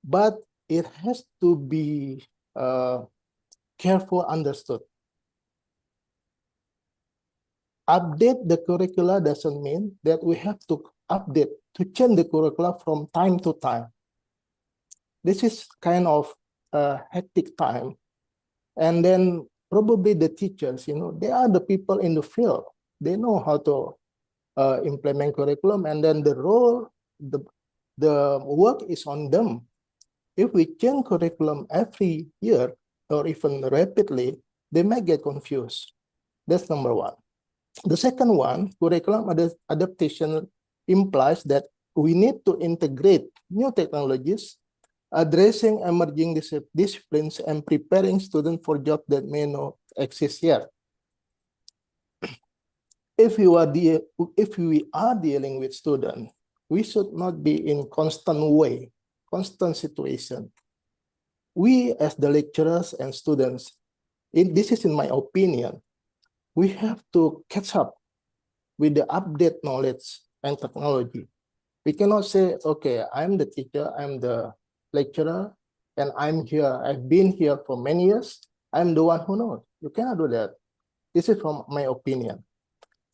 But it has to be carefully understood. Update the curricula doesn't mean that we have to update, to change the curricula from time to time. This is kind of a hectic time. And then probably the teachers, they are the people in the field. They know how to implement curriculum, and then the role, the work is on them. If we change curriculum every year or even rapidly, they might get confused. That's number one. The second one, curriculum adaptation implies that we need to integrate new technologies, addressing emerging disciplines and preparing students for jobs that may not exist yet. If we are dealing with students, we should not be in constant situation. We as the lecturers and students, this is in my opinion, we have to catch up with the update knowledge and technology. We cannot say, okay, I'm the teacher, I'm the lecturer, and I'm here, I've been here for many years, I'm the one who knows. You cannot do that. This is from my opinion.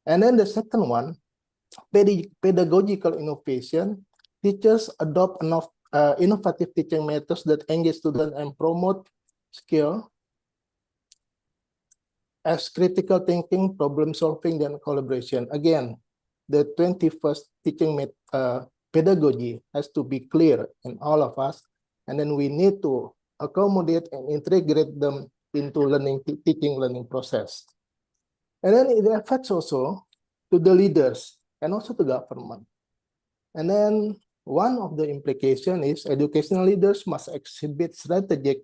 And then the second one, pedagogical innovation. Teachers adopt innovative teaching methods that engage students and promote skill as critical thinking, problem solving, and collaboration. Again, the 21st teaching pedagogy has to be clear in all of us, and then we need to accommodate and integrate them into teaching learning process. And then it affects also to the leaders and also to government. And then one of the implications is educational leaders must exhibit strategic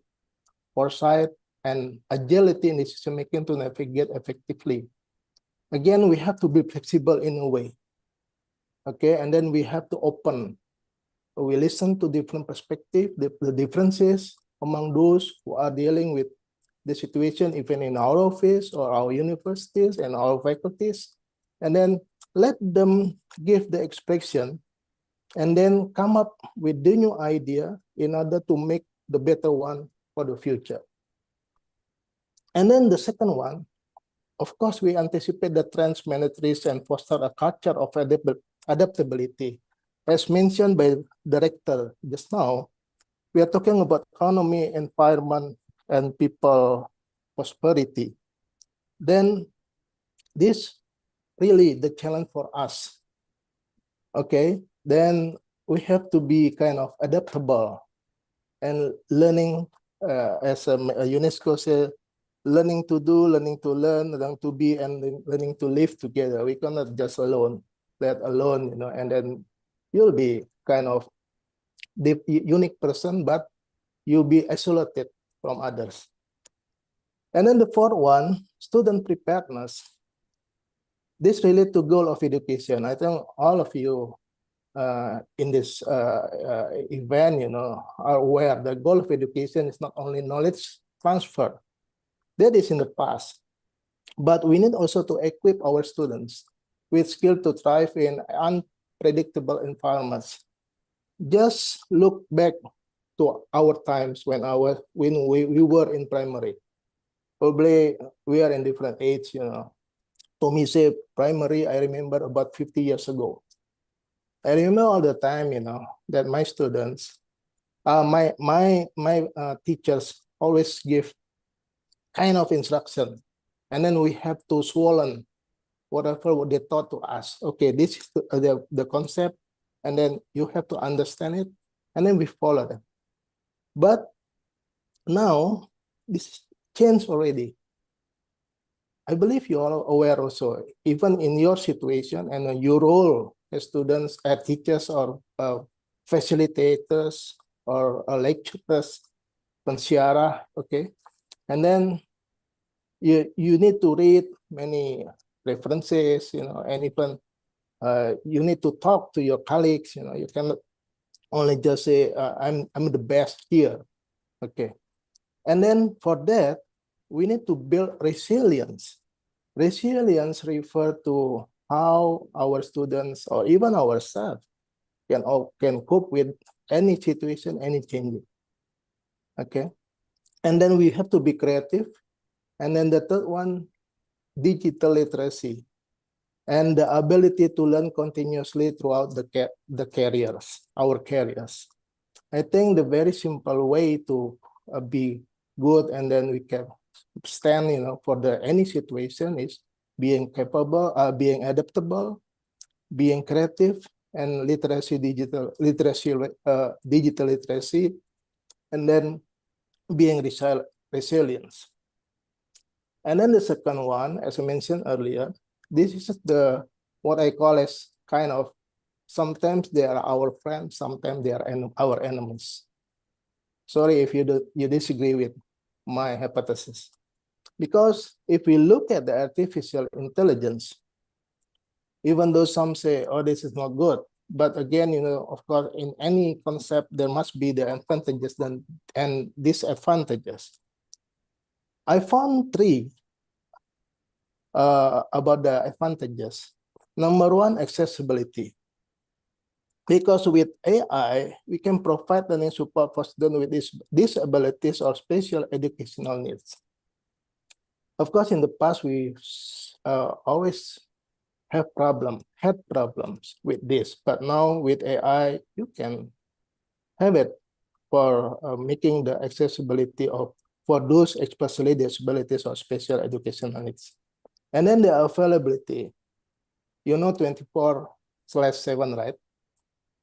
foresight and agility in decision making to navigate effectively. Again, we have to be flexible in a way. Okay, and then we have to open. We listen to different perspectives, the differences among those who are dealing with the situation, even in our office or our universities and our faculties, and then let them give the expression and then come up with the new idea in order to make the better one for the future. And then the second one, of course, we anticipate the trends, manage risk, and foster a culture of adaptability. as mentioned by director just now, we are talking about economy, environment, and people prosperity. Then this really the challenge for us. Okay, then we have to be kind of adaptable and learning, as UNESCO said, learning to do, learning to learn, learning to be, and learning to live together. We cannot just let alone, and then you'll be kind of the unique person, but you'll be isolated from others. And then the fourth one, student preparedness. This relates to goal of education. I think all of you in this event, are aware the goal of education is not only knowledge transfer. That is in the past. But we need also to equip our students with skill to thrive in unpredictable environments. Just look back to our times when we were in primary. Probably we are in different age, To me, say primary, I remember about 50 years ago. I remember all the time, that my students, my teachers always give kind of instruction, and then we have to swallow whatever they taught to us. Okay, this is the concept, and then you have to understand it, and then we follow them. But now this changed already. I believe you are aware also, even in your situation and your role as students, as teachers, or facilitators, or lecturers, pensiara, okay? And then you need to read many references, and even you need to talk to your colleagues, you cannot only just say, I'm the best here, okay? And then for that, we need to build resilience. Resilience refers to how our students or even ourselves can cope with any situation, any change. Okay, and then we have to be creative. And then the third one, digital literacy, and the ability to learn continuously throughout the careers, our careers. I think the very simple way to be good, and then we can stand, for any situation is being capable, being adaptable, being creative, and digital literacy, and then being resilience. And then the second one, as I mentioned earlier, this is what I call as kind of, sometimes they are our friends, sometimes they are our enemies. Sorry if you disagree with my hypothesis. Because if we look at the artificial intelligence, even though some say, oh, this is not good, but again, of course, in any concept, there must be the advantages and disadvantages. I found three about the advantages. Number one, accessibility. Because with AI, we can provide learning support for students with disabilities or special educational needs. Of course, in the past, we always had problems with this, but now with AI, you can have it for making the accessibility for those especially disabilities or special educational needs. And then the availability, 24/7, right?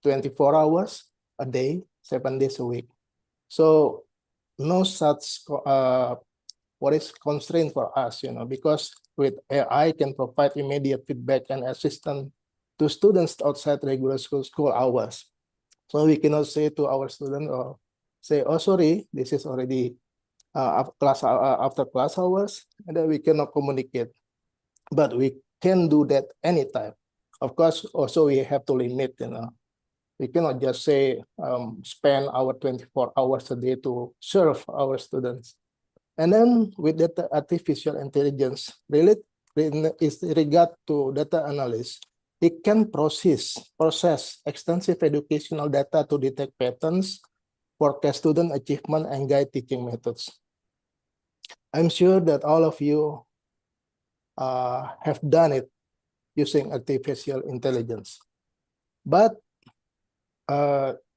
24 hours a day, 7 days a week. So no such constraint for us, because with AI can provide immediate feedback and assistance to students outside regular school hours. So we cannot say to our student or say, oh, sorry, this is already after class hours, and then we cannot communicate. But we can do that anytime. Of course, also we have to limit, We cannot just say spend our 24 hours a day to serve our students. And then with data artificial intelligence, is regard to data analysis, it can process extensive educational data to detect patterns, forecast student achievement, and guide teaching methods. I'm sure that all of you have done it using artificial intelligence. But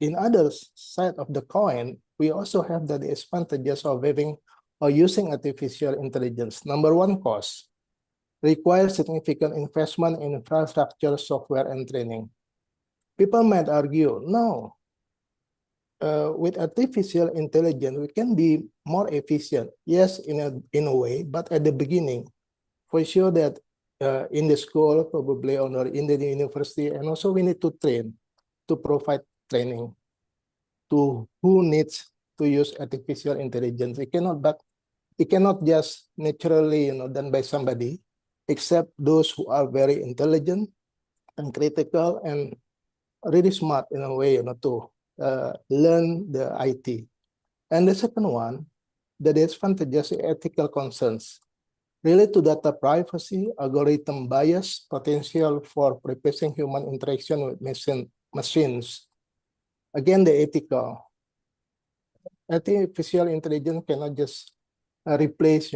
in other side of the coin, we also have the disadvantages of having or using artificial intelligence. Number one, cost. Requires significant investment in infrastructure, software, and training. People might argue, no, with artificial intelligence, we can be more efficient. Yes, in a way, but at the beginning, for sure that in the school, probably, or in the university, and also we need to train, to provide training to who needs to use artificial intelligence. It cannot just naturally, done by somebody, except those who are very intelligent and critical and really smart in a way, to learn the IT. And the second one, the disadvantages, ethical concerns relate to data privacy, algorithm bias, potential for replacing human interaction with machines. Again, the ethical. Artificial intelligence cannot just replace,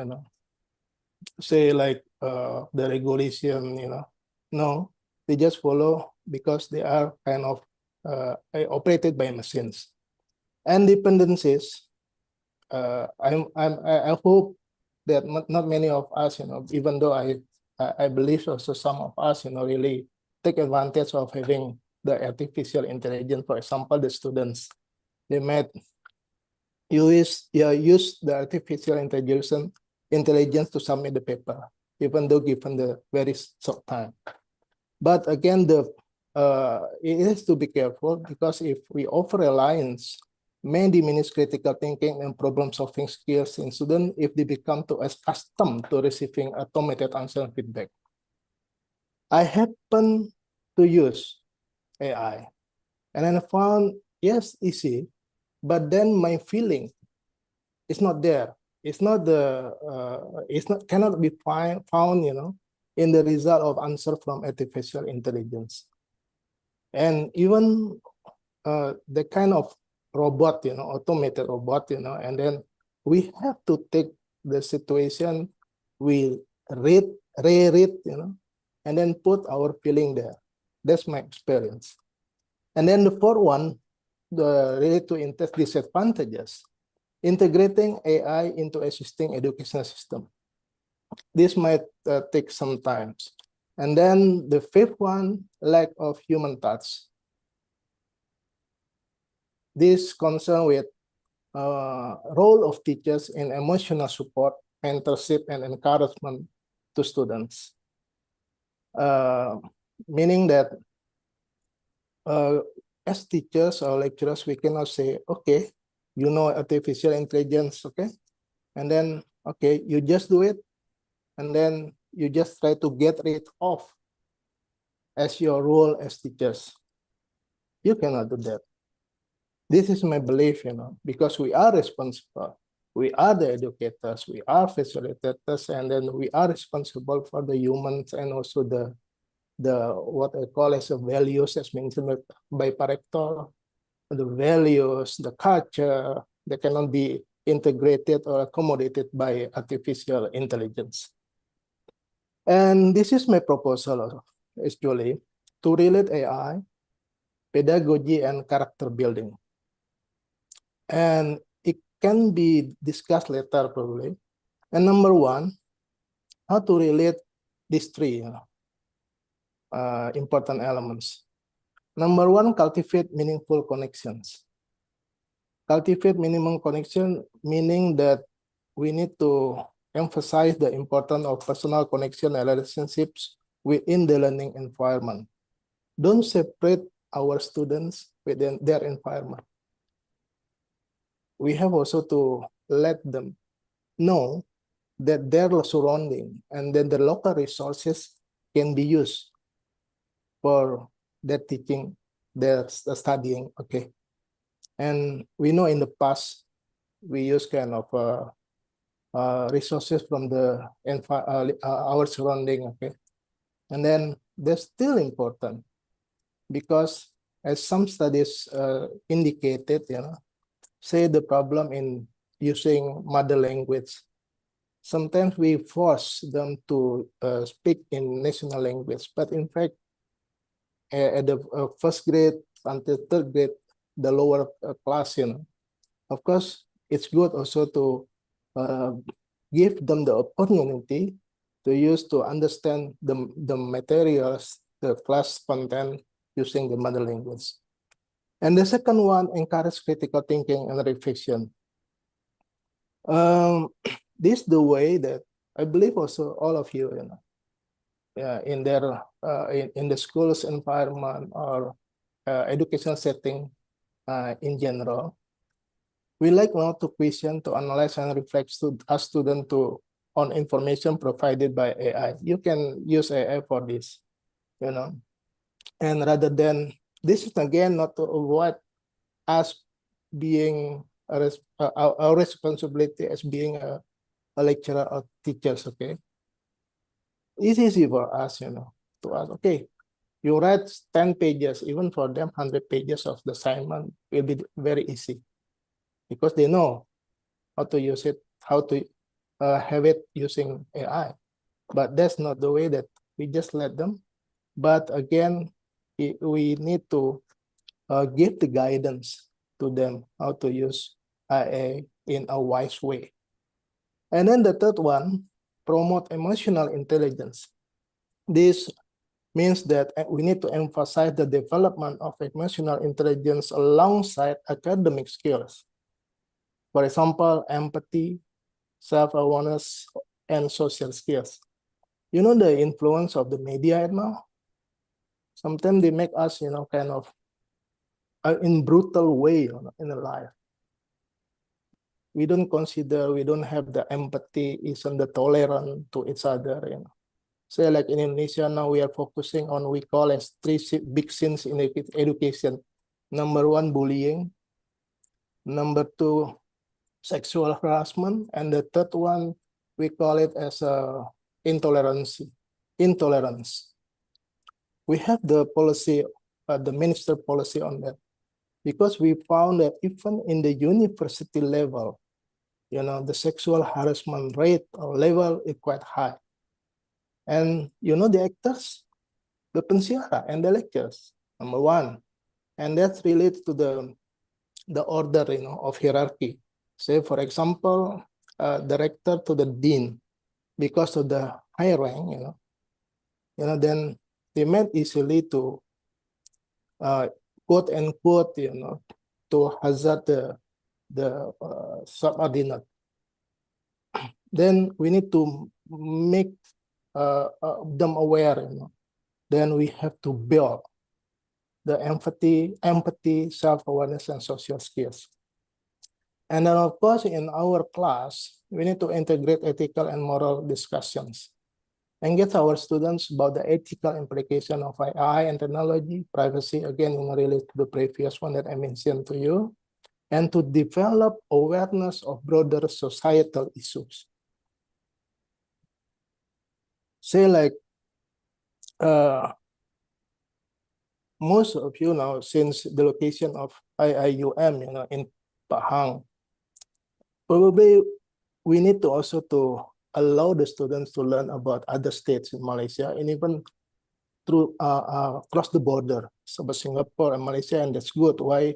say like the regulation, No, they just follow because they are kind of operated by machines. And dependencies, I hope that not many of us, even though I believe also some of us, really take advantage of having the artificial intelligence. For example, the students, they might use the artificial intelligence to submit the paper, even though given the very short time. But again, it is to be careful, because if we over-reliance may diminish critical thinking and problem-solving skills in students if they become too accustomed to receiving automated answer and feedback. I happen to use AI, and I found, yes, easy, but then my feeling is not there. It's not cannot be found, in the result of answer from artificial intelligence. And even the kind of robot, automated robot, and then we have to take the situation, we reread, and then put our feeling there. That's my experience. And then the fourth one, related to disadvantages, integrating AI into existing educational system. This might take some time. And then the fifth one, lack of human touch. This concern with role of teachers in emotional support, mentorship, and encouragement to students. Meaning that as teachers or lecturers, we cannot say, okay, artificial intelligence, okay? And then, okay, you just do it. And then you just try to get rid of as your role as teachers. You cannot do that. This is my belief, because we are responsible. We are the educators, we are facilitators, and then we are responsible for the humans and also the what I call as the values, as mentioned by Parector, the values, the culture, that cannot be integrated or accommodated by artificial intelligence. And this is my proposal, actually, to relate AI, pedagogy, and character building. And it can be discussed later, probably. And number one, how to relate these three important elements. Number one, cultivate meaningful connections. Cultivate minimum connection, meaning that we need to emphasize the importance of personal connection and relationships within the learning environment. Don't separate our students within their environment. We have also to let them know that their surrounding and then the local resources can be used for their teaching, their studying, okay? And we know in the past, we use kind of resources from our surrounding, okay? And then they're still important because as some studies indicated, say the problem in using mother language, sometimes we force them to speak in national language, but in fact, at the first grade until third grade, the lower class, you know. Of course, it's good also to give them the opportunity to use to understand the materials, the class content using the mother language. And the second one, encourage critical thinking and reflection. This is the way that I believe also all of you, you know, in their in the school's environment or educational setting in general, we like now to question, to analyze, and reflect as student to on information provided by AI. You can use AI for this, you know, and rather than this is again not to avoid us being our responsibility as being a lecturer or teachers. Okay, it's easy for us, you know, to ask. Okay, you write 10 pages, even for them 100 pages of the assignment will be very easy because they know how to use it, how to have it using AI. But that's not the way that we just let them. But again, we need to give the guidance to them how to use AI in a wise way. And then the third one, promote emotional intelligence. This means that we need to emphasize the development of emotional intelligence alongside academic skills. For example, empathy, self-awareness, and social skills. You know the influence of the media right now? Sometimes they make us, you know, kind of in brutal way, you know, in the life. We don't consider, we don't have the empathy, isn't the tolerant to each other, you know. Say like in Indonesia now we are focusing on, we call as three big sins in education. Number one, bullying. Number two, sexual harassment. And the third one, we call it as intolerance. We have the policy, the minister policy on that, because we found that even in the university level, you know, the sexual harassment rate or level is quite high. And you know the actors, the pensiara and the lecturers, number one. And that relates to the order, you know, of hierarchy. Say, for example, director to the dean, because of the high rank, you know, then they meant easily to quote unquote, you know, to hazard the subordinate. Then we need to make them aware, you know. Then we have to build the empathy, self-awareness, and social skills. And then, of course, in our class, we need to integrate ethical and moral discussions. Engage our students about the ethical implication of AI and technology, privacy, again, in relation to the previous one that I mentioned to you, and to develop awareness of broader societal issues. Say like, most of you know, since the location of IIUM, you know, in Pahang, probably we need to also to allow the students to learn about other states in Malaysia and even through across the border, so Singapore and Malaysia, and that's good. Why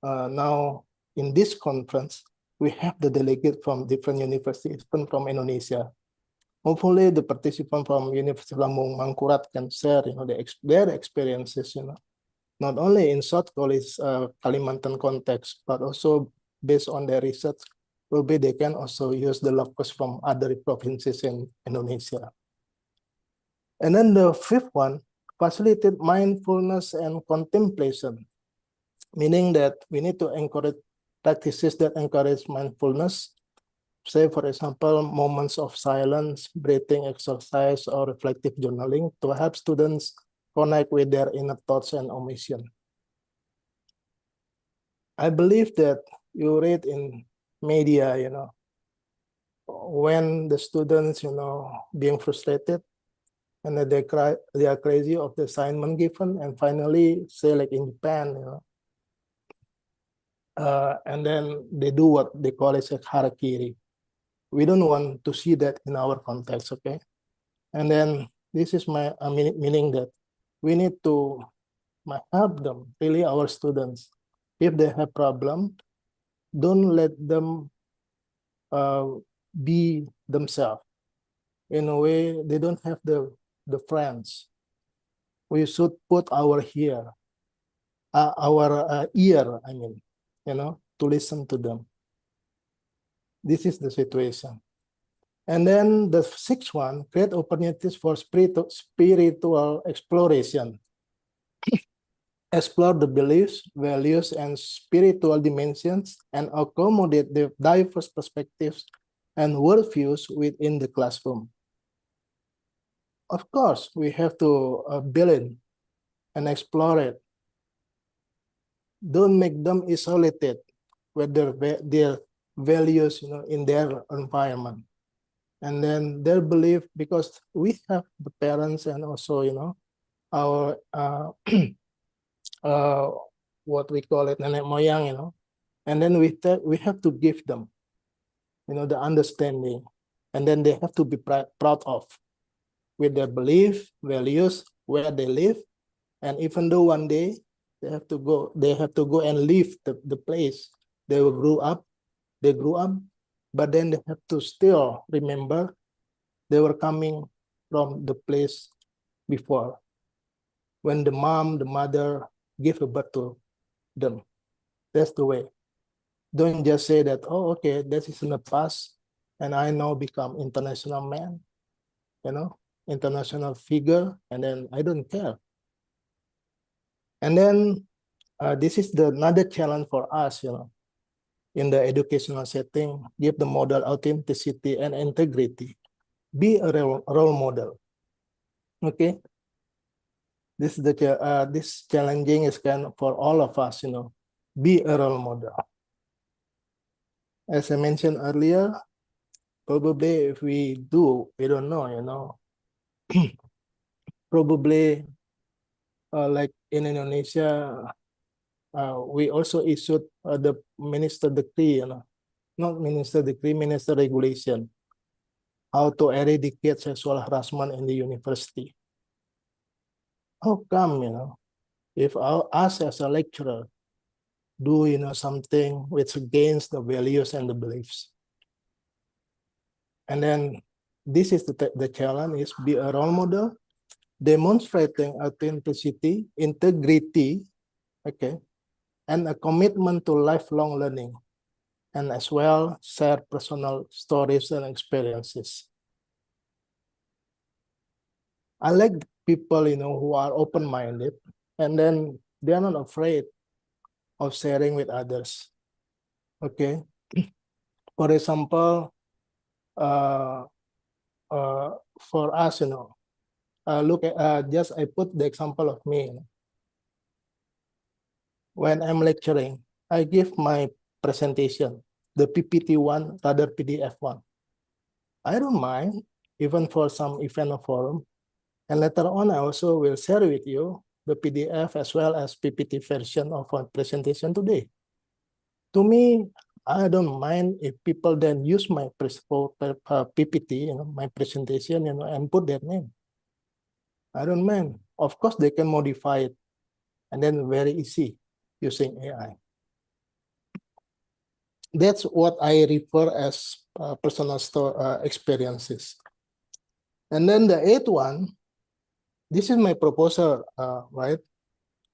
now in this conference we have the delegate from different universities, even from Indonesia. Hopefully, the participants from University of Lambung Mangkurat can share, you know, their experiences, you know, not only in South College Kalimantan context, but also based on their research. Probably they can also use the locus from other provinces in Indonesia. And then the fifth one, facilitate mindfulness and contemplation, meaning that we need to encourage practices that encourage mindfulness. Say, for example, moments of silence, breathing exercise, or reflective journaling to help students connect with their inner thoughts and emotions. I believe that you read in media, you know, when the students, you know, being frustrated and that they are crazy of the assignment given, and finally, say like in Japan, you know, and then they do what they call it a harakiri. We don't want to see that in our context, okay? And then this is my meaning that we need to help them, really our students. If they have problem, don't let them be themselves. In a way, they don't have the friends. We should put our ear, I mean, to listen to them. This is the situation. And then the sixth one, create opportunities for spiritual exploration. Explore the beliefs, values, and spiritual dimensions and accommodate the diverse perspectives and worldviews within the classroom. Of course, we have to build it and explore it. Don't make them isolated with their values, in their environment. And then their belief, because we have the parents and also, our what we call it, nenek moyang, and then we have to give them, the understanding, and then they have to be proud of with their belief, values, where they live, and even though one day they have to go and leave the place they grew up, but then they have to still remember they were coming from the place before, when the mother gave a birth to them. That's the way. Don't just say that, oh, okay, this is in the past, and I now become international man, international figure, and then I don't care. And then this is another challenge for us, in the educational setting. Give the model authenticity and integrity. Be a role model. Okay. This is this challenging is kind of for all of us, be a role model. As I mentioned earlier, probably if we don't know, probably like in Indonesia, we also issued the minister decree, not minister decree, minister regulation, how to eradicate sexual harassment in the university. How come, if us as a lecturer do, something which against the values and the beliefs? And then this is the challenge, is be a role model, demonstrating authenticity, integrity, okay, and a commitment to lifelong learning, and as well share personal stories and experiences. I like people, who are open-minded, and then they are not afraid of sharing with others. Okay. For example, for us, look at just I put the example of me. When I'm lecturing, I give my presentation, the PPT one, rather PDF one. I don't mind, even for some event or forum. And later on, I also will share with you the PDF as well as PPT version of our presentation today. To me, I don't mind if people then use my PPT, my presentation, and put their name. I don't mind. Of course, they can modify it, and then very easy using AI. That's what I refer as personal experiences. And then the eighth one, this is my proposal, right?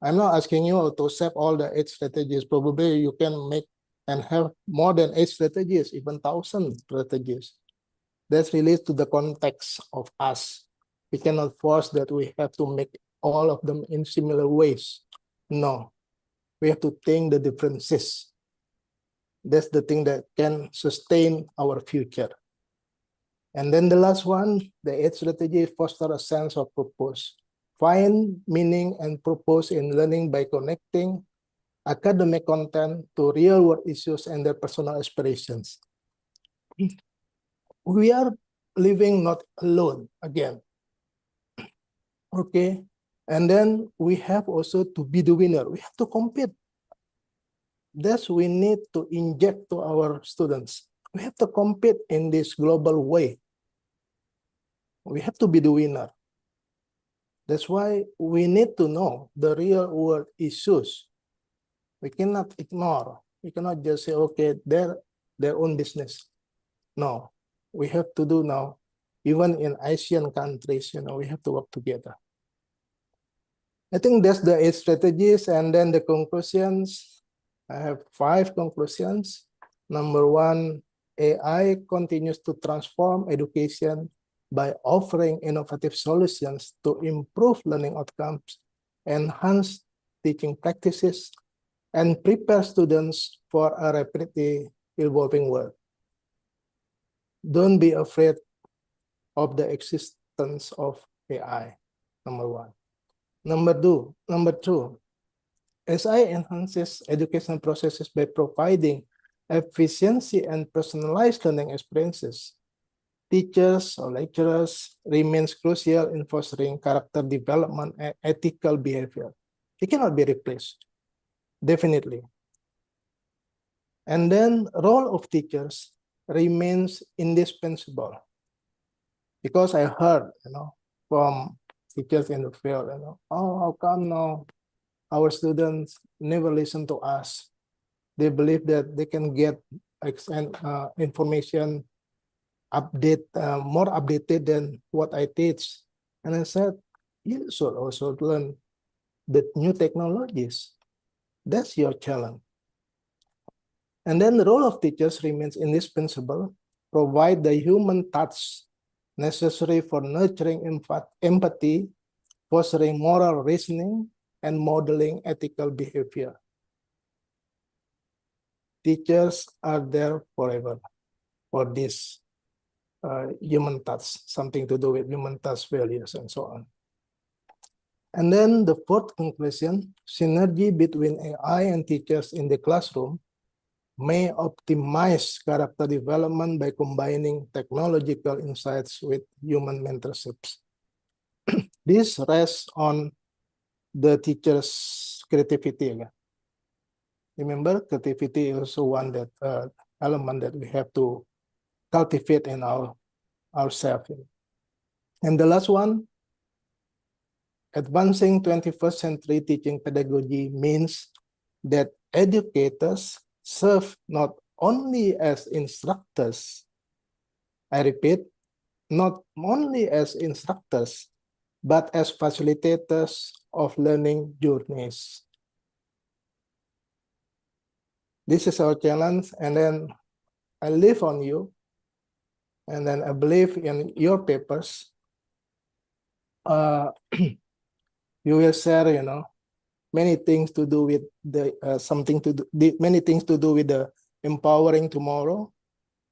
I'm not asking you to set all the 8 strategies. Probably you can make and have more than 8 strategies, even 1,000 strategies. That's related to the context of us. We cannot force that we have to make all of them in similar ways. No, we have to think the differences. That's the thing that can sustain our future. And then the last one, the 8th strategy, foster a sense of purpose. Find meaning and purpose in learning by connecting academic content to real-world issues and their personal aspirations. We are living not alone again. Okay, and then we have also to be the winner. We have to compete. That's we need to inject to our students. We have to compete in this global way. We have to be the winner. That's why we need to know the real world issues. We cannot ignore. We cannot just say, okay, their own business. No, we have to do now. Even in Asian countries, we have to work together. I think that's the 8 strategies, and then the conclusions. I have 5 conclusions. Number 1, AI continues to transform education by offering innovative solutions to improve learning outcomes, enhance teaching practices, and prepare students for a rapidly evolving world. Don't be afraid of the existence of AI, number 1. Number two, SI enhances education processes by providing efficiency and personalized learning experiences. Teachers or lecturers remains crucial in fostering character development and ethical behavior. It cannot be replaced, definitely. And then role of teachers remains indispensable. Because I heard, from teachers in the field, oh, how come now our students never listen to us? They believe that they can get information more updated than what I teach. And I said, you should also learn the new technologies. That's your challenge. And then the role of teachers remains indispensable, provide the human touch necessary for nurturing empathy, fostering moral reasoning, and modeling ethical behavior. Teachers are there forever for this human touch, something to do with human touch values and so on. And then the 4th conclusion, synergy between AI and teachers in the classroom may optimize character development by combining technological insights with human mentorships. This rests on the teacher's creativity again. Remember, creativity is also one that element that we have to cultivate in ourselves. And the last one, advancing 21st century teaching pedagogy means that educators serve not only as instructors, I repeat, not only as instructors, but as facilitators of learning journeys. This is our challenge, and then I live on you, and then I believe in your papers. You will share, many things to do with the many things to do with the empowering tomorrow,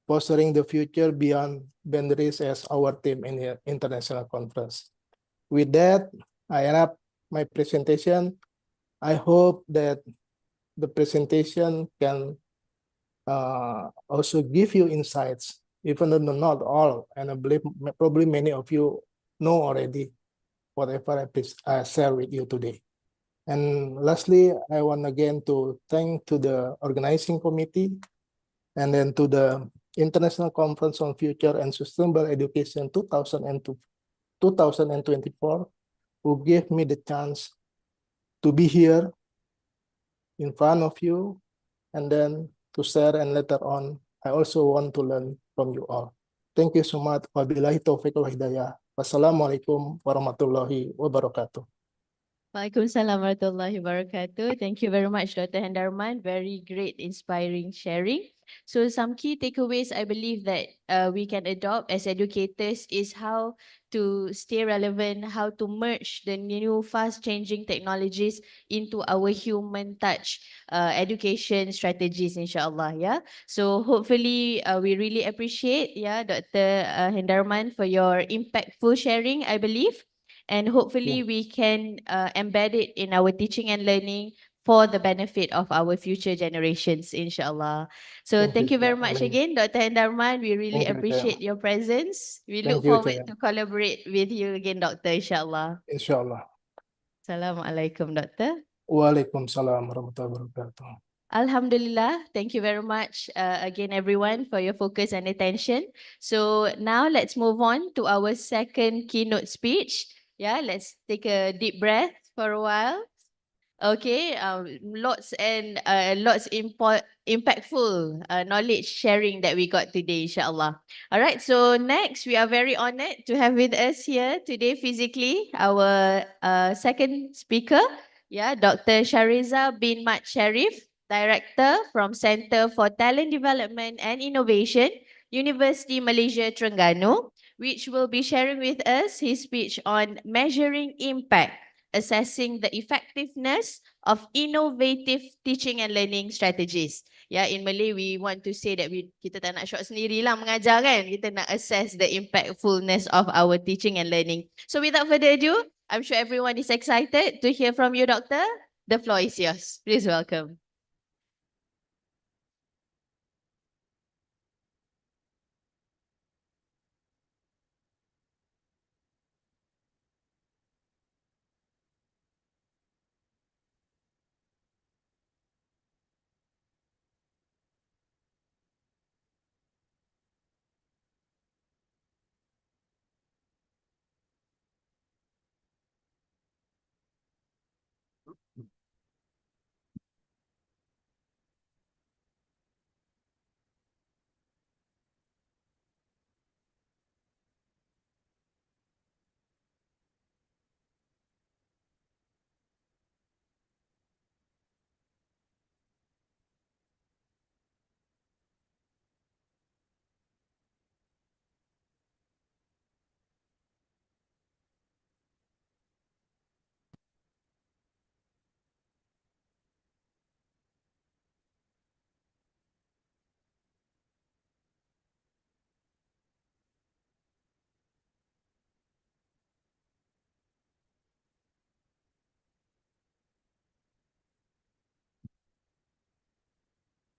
fostering the future beyond boundaries as our theme in the international conference. With that, I end up my presentation. I hope that the presentation can also give you insights, even though not all, and I believe probably many of you know already whatever I share with you today. And lastly, I want again to thank to the organizing committee and then to the International Conference on Future and Sustainable Education 2024, who gave me the chance to be here in front of you and then to share, and later on, I also want to learn from you all. Thank you so much. Wabillahi taufiq wal hidayah. Wassalamualaikum warahmatullahi wabarakatuh. Waalaikumsalam warahmatullahi wabarakatuh. Thank you very much, Dr. Hendarman. Very great, inspiring sharing. So some key takeaways I believe that we can adopt as educators is how to stay relevant, how to merge the new fast changing technologies into our human touch education strategies, inshallah. Yeah. So hopefully we really appreciate, Dr. Hendarman, for your impactful sharing, I believe. And hopefully we can embed it in our teaching and learning for the benefit of our future generations, inshallah. So thank you very much again, Dr. Hendarman. We really Thank you, appreciate your presence. We Thank look you, forward Chaya. to collaborate with you again, Doctor, inshallah. Inshallah. Assalamualaikum, Doctor. Waalaikumsalam warahmatullahi wabarakatuh. Alhamdulillah, thank you very much again, everyone, for your focus and attention. So now let's move on to our second keynote speech. Yeah, let's take a deep breath for a while. Okay, lots impactful knowledge sharing that we got today, inshallah. All right, so next we are very honored to have with us here today physically our second speaker, Dr. Shariza bin Mat Sharif, Director from Center for Talent Development and Innovation, University Malaysia Terengganu, which will be sharing with us his speech on measuring impact, assessing the effectiveness of innovative teaching and learning strategies. In Malay, we want to say that kita tak nak short sendiri lah mengajar kan. Kita nak assess the impactfulness of our teaching and learning. So without further ado, I'm sure everyone is excited to hear from you, Doctor. The floor is yours. Please welcome.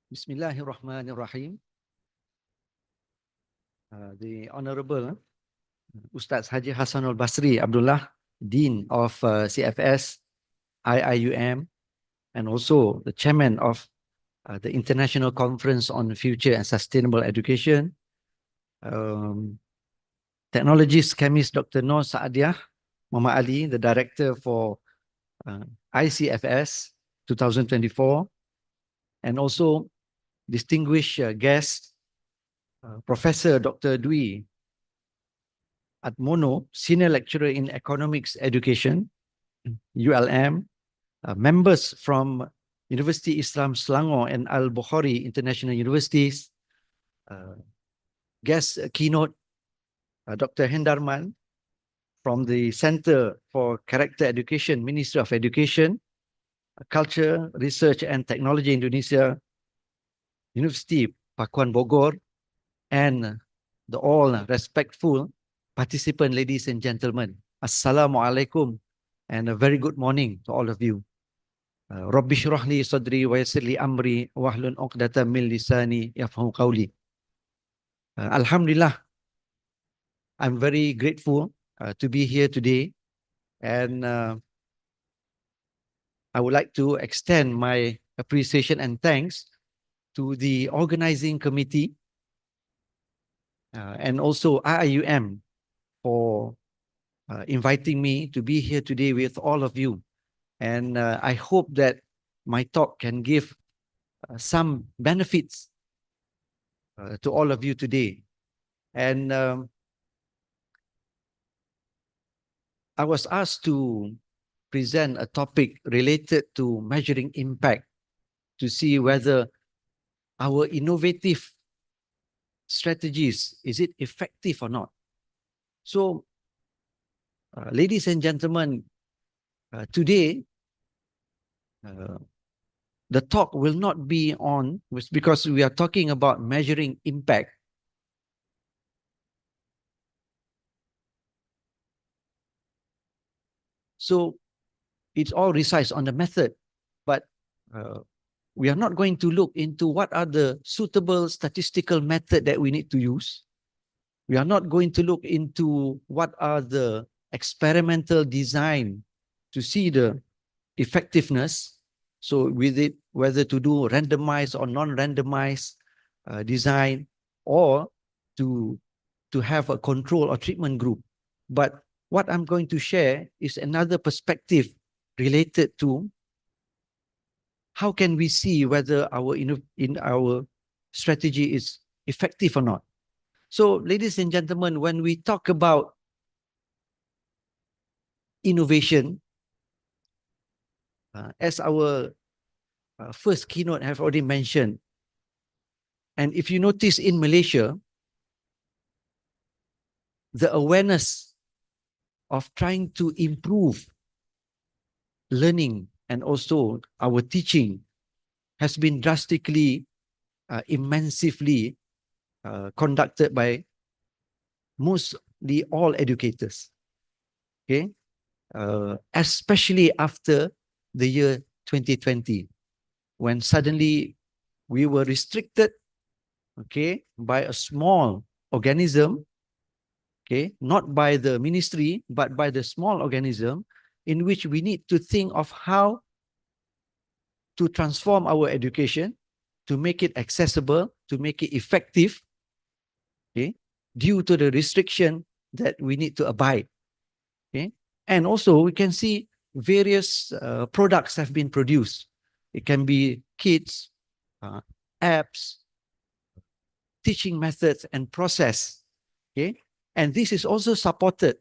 Bismillahirrahmanirrahim. The Honorable Ustaz Haji Hassanul Basri Abdullah, Dean of CFS, IIUM, and also the Chairman of the International Conference on Future and Sustainable Education, Technologist Chemist Dr. Noor Saadiah Muhammad Ali, the Director for ICFS 2024, and also distinguished guest, Professor Dr. Dwi Atmono, Senior Lecturer in Economics Education, ULM, members from University Islam Selangor and Al-Bukhari International Universities, guest keynote, Dr. Hendarman from the Center for Character Education, Ministry of Education, Culture, Research and Technology Indonesia, University Pakuan Bogor, and the all respectful participant, ladies and gentlemen. Assalamualaikum and a very good morning to all of you. Rabbi shrah li sadri wa yassir li amri wahlul 'uqdatam min lisani yafqahu qawli. Alhamdulillah, I'm very grateful to be here today, and I would like to extend my appreciation and thanks to the organizing committee and also IIUM for inviting me to be here today with all of you. And I hope that my talk can give some benefits to all of you today. And I was asked to present a topic related to measuring impact to see whether our innovative strategies, is it effective or not? So, ladies and gentlemen, today, the talk will not be on, because we are talking about measuring impact. So, it all resides on the method, but we are not going to look into what are the suitable statistical method that we need to use. We are not going to look into what are the experimental design to see the effectiveness. So with it, whether to do randomized or non-randomized design, or to have a control or treatment group. But what I'm going to share is another perspective related to how can we see whether our strategy is effective or not. So, ladies and gentlemen, when we talk about innovation, as our first keynote have already mentioned, and if you notice in Malaysia, the awareness of trying to improve learning and also our teaching has been drastically, immensively conducted by mostly all educators. Okay, especially after the year 2020, when suddenly we were restricted, okay, by a small organism, okay, not by the ministry, but by the small organism, in which we need to think of how to transform our education, to make it accessible, to make it effective, okay, due to the restriction that we need to abide. Okay, and also we can see various products have been produced. It can be kits, apps, teaching methods and process. Okay, and this is also supported.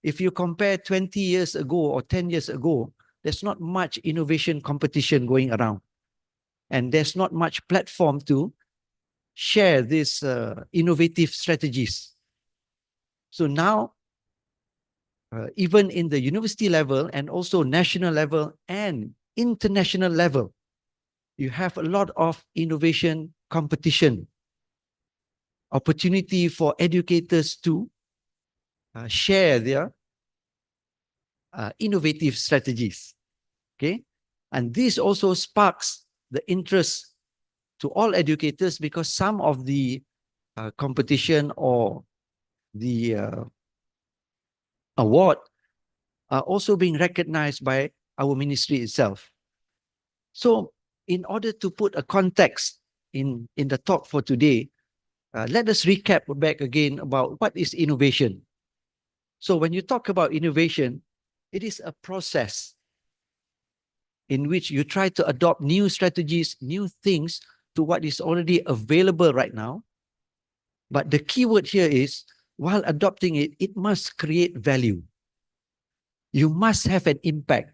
If you compare 20 years ago or 10 years ago, there's not much innovation competition going around. And there's not much platform to share these innovative strategies. So now, even in the university level and also national level and international level, you have a lot of innovation competition, opportunity for educators to share their innovative strategies. Okay, and this also sparks the interest to all educators, because some of the competition or the award are also being recognized by our ministry itself. So in order to put a context in the talk for today, let us recap back again about what is innovation. So when you talk about innovation, it is a process in which you try to adopt new strategies, new things to what is already available right now. But the key word here is, while adopting it, it must create value. You must have an impact.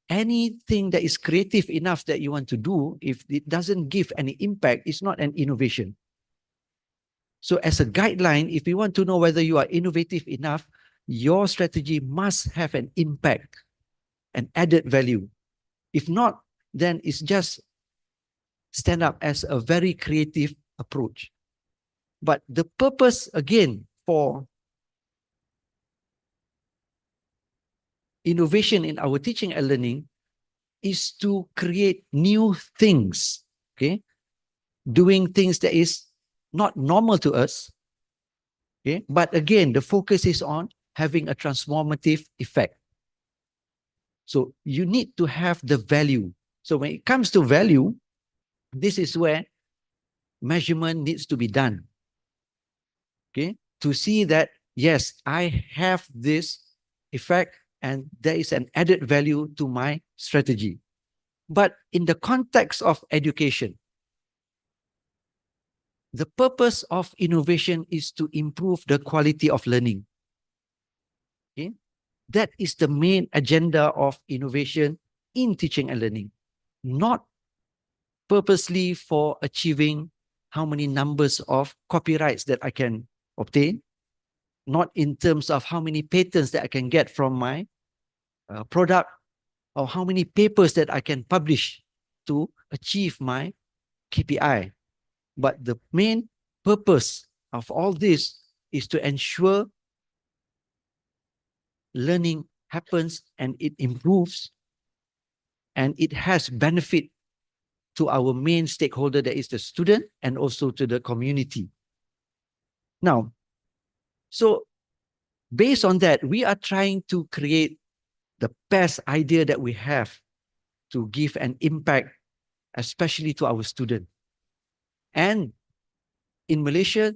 Anything that is creative enough that you want to do, if it doesn't give any impact, it's not an innovation. So as a guideline, if you want to know whether you are innovative enough, your strategy must have an impact, an added value. If not, then it's just stand up as a very creative approach. But the purpose, again, for innovation in our teaching and learning is to create new things, okay? Doing things that is not normal to us, okay? But again, the focus is on having a transformative effect. So you need to have the value. So when it comes to value, this is where measurement needs to be done, okay? To see that, yes, I have this effect and there is an added value to my strategy. But in the context of education, the purpose of innovation is to improve the quality of learning. Okay? That is the main agenda of innovation in teaching and learning, not purposely for achieving how many numbers of copyrights that I can obtain, not in terms of how many patents that I can get from my product, or how many papers that I can publish to achieve my KPI. But the main purpose of all this is to ensure learning happens and it improves and it has benefit to our main stakeholder, that is the student, and also to the community. Now, so based on that, we are trying to create the best idea that we have to give an impact, especially to our student. And in Malaysia,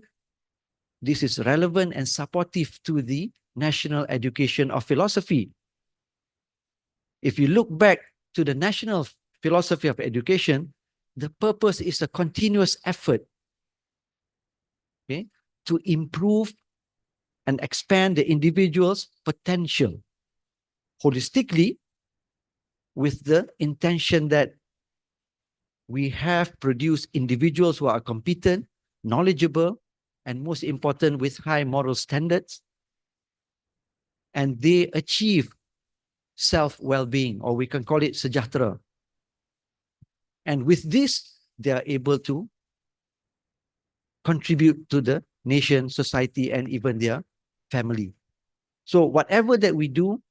this is relevant and supportive to the national education of philosophy. If you look back to the national philosophy of education, the purpose is a continuous effort, okay, to improve and expand the individual's potential holistically, with the intention that we have produced individuals who are competent, knowledgeable, and most important, with high moral standards, and they achieve self-well-being, or we can call it sejahtera. And with this, they are able to contribute to the nation, society, and even their family. So whatever that we do,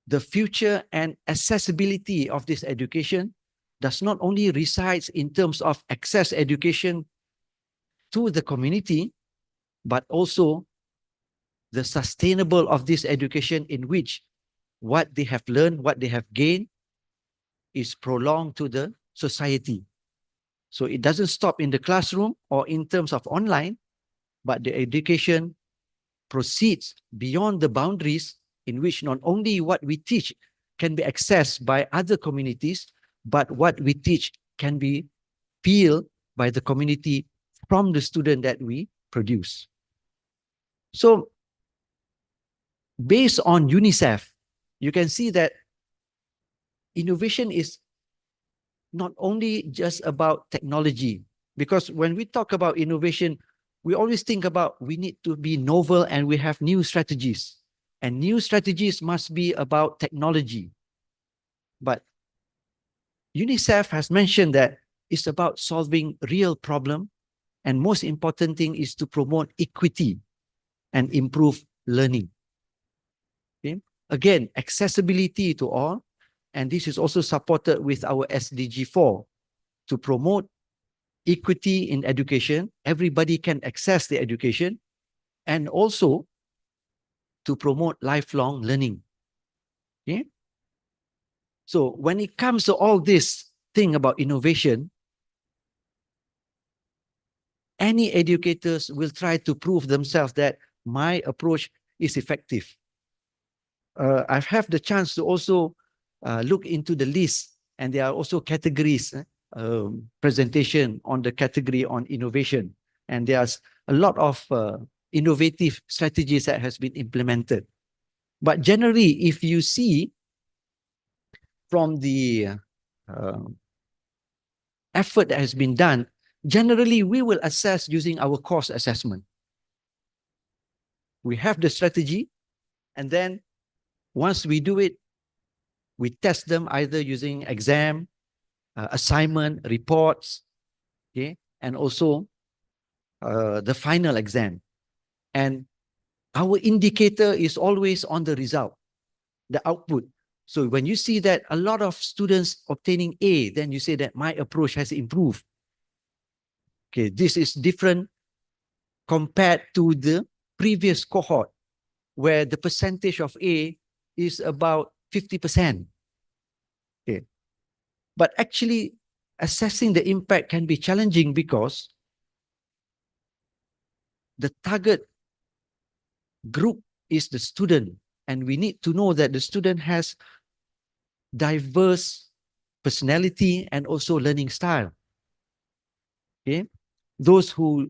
the future and accessibility of this education does not only resides in terms of access education to the community, but also the sustainable of this education, in which what they have learned, what they have gained, is prolonged to the society. So it doesn't stop in the classroom or in terms of online, but the education proceeds beyond the boundaries, in which not only what we teach can be accessed by other communities, but what we teach can be felt by the community from the student that we produce. So based on UNICEF, you can see that innovation is not only just about technology, because when we talk about innovation, we always think about we need to be novel and we have new strategies. And new strategies must be about technology. But UNICEF has mentioned that it's about solving real problem, and most important thing is to promote equity and improve learning. Okay? Again, accessibility to all, and this is also supported with our SDG 4 to promote equity in education. Everybody can access the education, and also to promote lifelong learning. Okay? So when it comes to all this thing about innovation, any educators will try to prove themselves that my approach is effective. I've had the chance to also look into the list, and there are also categories, presentation on the category on innovation. And there's a lot of innovative strategies that has been implemented. But generally, if you see from the effort that has been done, generally we will assess using our course assessment. We have the strategy, and then once we do it, we test them either using exam, assignment, reports, okay, and also the final exam. And our indicator is always on the result, the output. So when you see that a lot of students obtaining A, then you say that my approach has improved. Okay, this is different compared to the previous cohort, where the percentage of A is about 50%. Okay. But actually, assessing the impact can be challenging because the target group is the student, and we need to know that the student has diverse personality and also learning style. Okay? Those who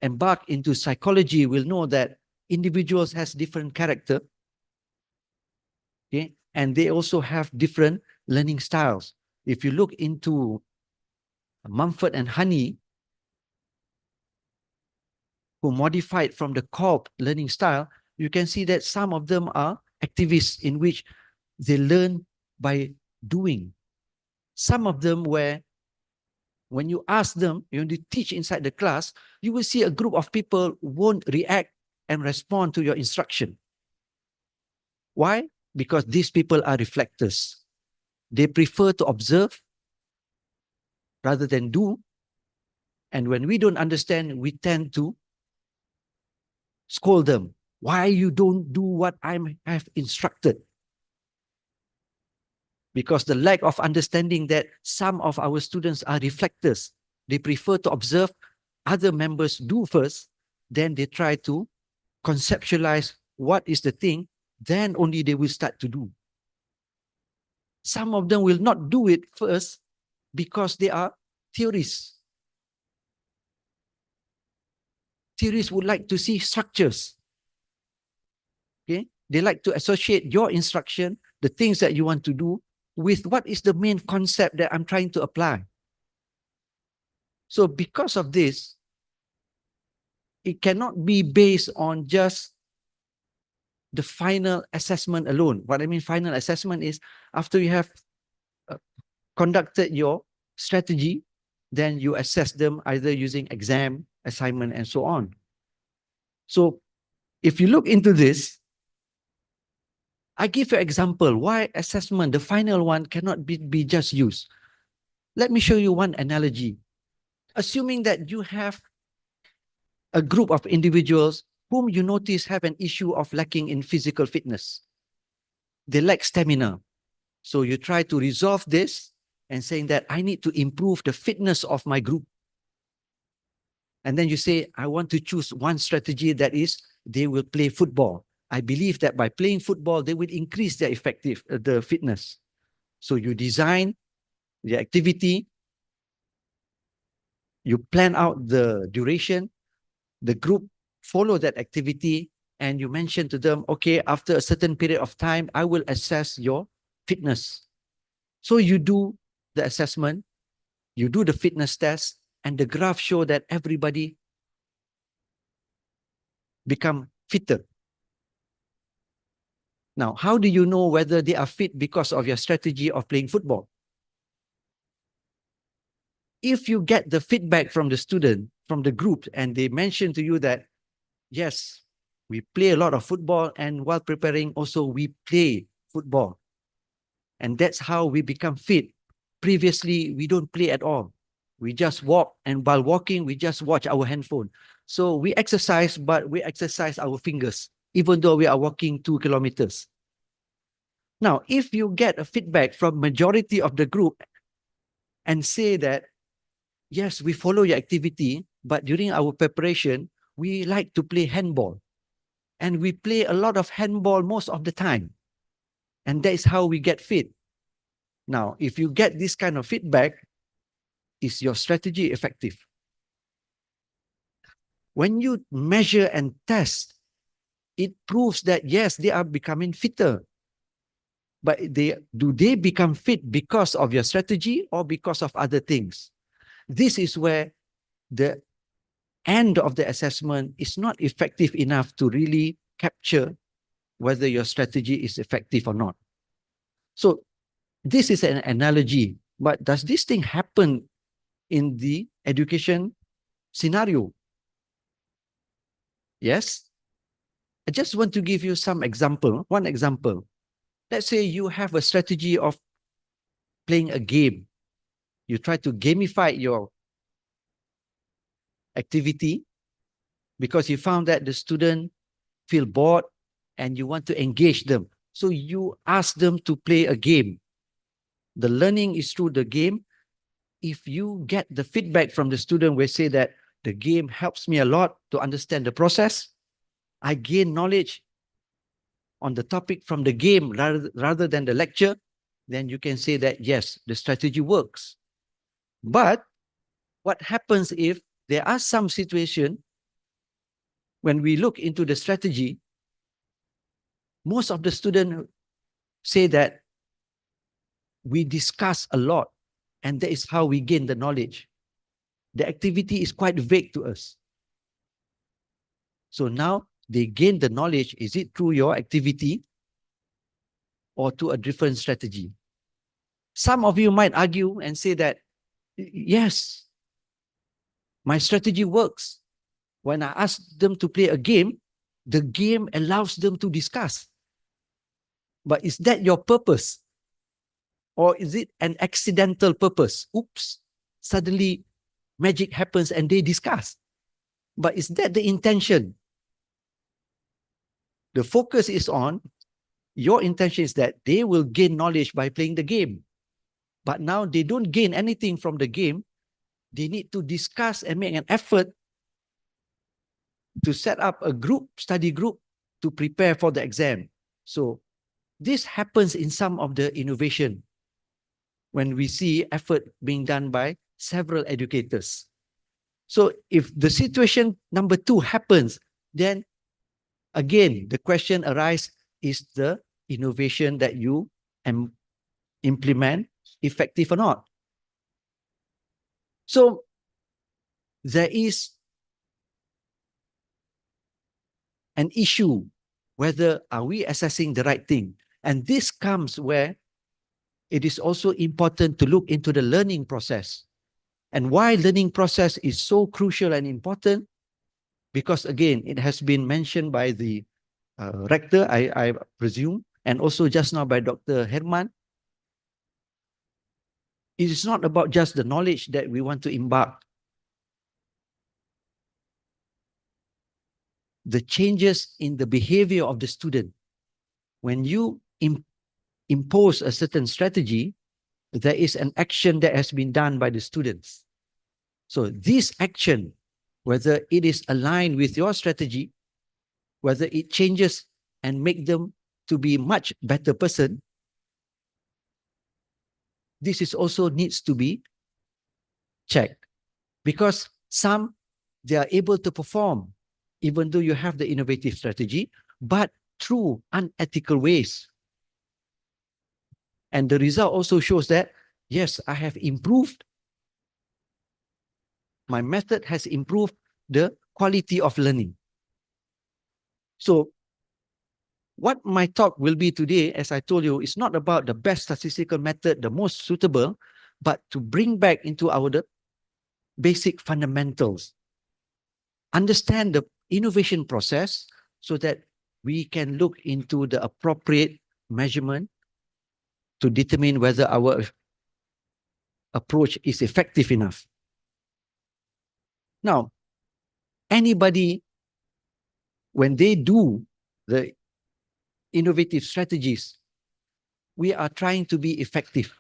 embark into psychology will know that individuals has different character. Okay? And they also have different learning styles. If you look into Mumford and Honey, who modified from the Kolb learning style, you can see that some of them are activists, in which they learn by doing. Some of them where when you ask them, when you teach inside the class, you will see a group of people won't react and respond to your instruction. Why? Because these people are reflectors. They prefer to observe rather than do. And when we don't understand, we tend to scold them. Why you don't do what I have instructed? Because the lack of understanding that some of our students are reflectors. They prefer to observe other members do first, then they try to conceptualize what is the thing, then only they will start to do. Some of them will not do it first because they are theorists. Theorists would like to see structures. Okay? They like to associate your instruction, the things that you want to do, with what is the main concept that I'm trying to apply. So because of this, it cannot be based on just the final assessment alone. What I mean final assessment is after you have conducted your strategy, then you assess them either using exam, assignment, and so on. So if you look into this, I give you an example why assessment, the final one, cannot be just used. Let me show you one analogy. Assuming that you have a group of individuals whom you notice have an issue of lacking in physical fitness. They lack stamina. So you try to resolve this and saying that I need to improve the fitness of my group. And then you say, I want to choose one strategy that is they will play football. I believe that by playing football, they will increase their the fitness. So you design the activity, you plan out the duration, the group follow that activity, and you mention to them, okay, after a certain period of time, I will assess your fitness. So you do the assessment, you do the fitness test, and the graph show that everybody become fitter. Now, how do you know whether they are fit because of your strategy of playing football? If you get the feedback from the student, from the group, and they mention to you that, yes, we play a lot of football, and while preparing also we play football. And that's how we become fit. Previously, we don't play at all. We just walk, and while walking, we just watch our handphone. So we exercise, but we exercise our fingers, even though we are walking 2 kilometers. Now, if you get a feedback from majority of the group and say that, yes, we follow your activity, but during our preparation, we like to play handball. And we play a lot of handball most of the time. And that is how we get fit. Now, if you get this kind of feedback, is your strategy effective? When you measure and test, it proves that yes, they are becoming fitter. But do they become fit because of your strategy or because of other things? This is where the end of the assessment is not effective enough to really capture whether your strategy is effective or not. So this is an analogy, but does this thing happen in the education scenario? Yes. I just want to give you some example, one example. Let's say you have a strategy of playing a game. You try to gamify your activity because you found that the student feel bored and you want to engage them. So you ask them to play a game. The learning is through the game. If you get the feedback from the student where say that the game helps me a lot to understand the process, I gain knowledge on the topic from the game rather than the lecture, then you can say that yes, the strategy works. But what happens if there are some situations when we look into the strategy, most of the students say that we discuss a lot and that is how we gain the knowledge. The activity is quite vague to us. So now they gain the knowledge. Is it through your activity or to a different strategy? Some of you might argue and say that, yes, my strategy works. When I ask them to play a game, the game allows them to discuss. But is that your purpose? Or is it an accidental purpose? Oops, suddenly magic happens and they discuss. But is that the intention? The focus is on, your intention is that they will gain knowledge by playing the game. But now they don't gain anything from the game. They need to discuss and make an effort to set up a study group to prepare for the exam. So this happens in some of the innovation when we see effort being done by several educators. So if the situation number 2 happens, then again, the question arises, is the innovation that you implement effective or not? So there is an issue whether are we assessing the right thing. And this comes where it is also important to look into the learning process. And why learning process is so crucial and important? Because again, it has been mentioned by the rector, I presume, and also just now by Dr. Herman. It is not about just the knowledge that we want to impart. The changes in the behavior of the student. When you impose a certain strategy, there is an action that has been done by the students. So this action, whether it is aligned with your strategy, whether it changes and make them to be much better person, this is also needs to be checked. Because some, they are able to perform even though you have the innovative strategy, but through unethical ways. And the result also shows that, yes, I have improved. My method has improved the quality of learning. So what my talk will be today, as I told you, is not about the best statistical method, the most suitable, but to bring back into our basic fundamentals. Understand the innovation process so that we can look into the appropriate measurement to determine whether our approach is effective enough. Now, anybody, when they do the innovative strategies, we are trying to be effective.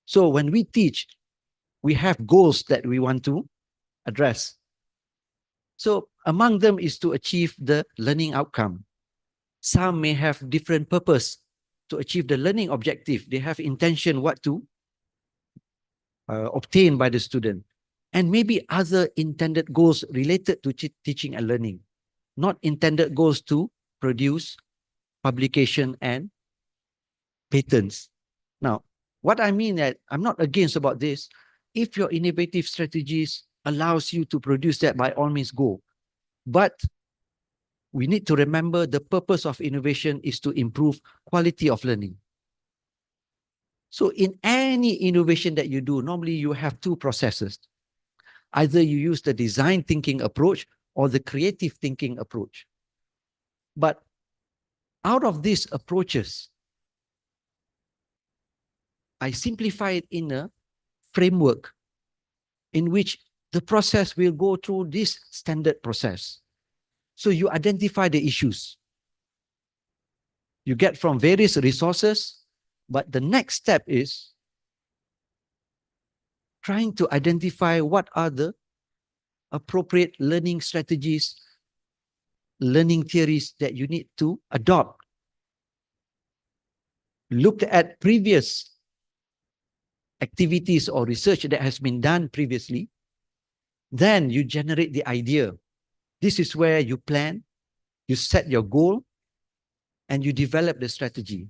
So when we teach, we have goals that we want to address. So among them is to achieve the learning outcome. Some may have different purpose to achieve the learning objective. They have intention what to obtain by the student. And maybe other intended goals related to teaching and learning, not intended goals to produce publication and patents. Now, what I mean that I'm not against about this. If your innovative strategies allows you to produce that, by all means go. But we need to remember the purpose of innovation is to improve quality of learning. So in any innovation that you do, normally you have two processes. Either you use the design thinking approach or the creative thinking approach. But out of these approaches, I simplify it in a framework in which the process will go through this standard process. So you identify the issues. You get from various resources, but the next step is trying to identify what are the appropriate learning strategies, learning theories that you need to adopt. Look at previous activities or research that has been done previously. Then you generate the idea. This is where you plan, you set your goal, and you develop the strategy.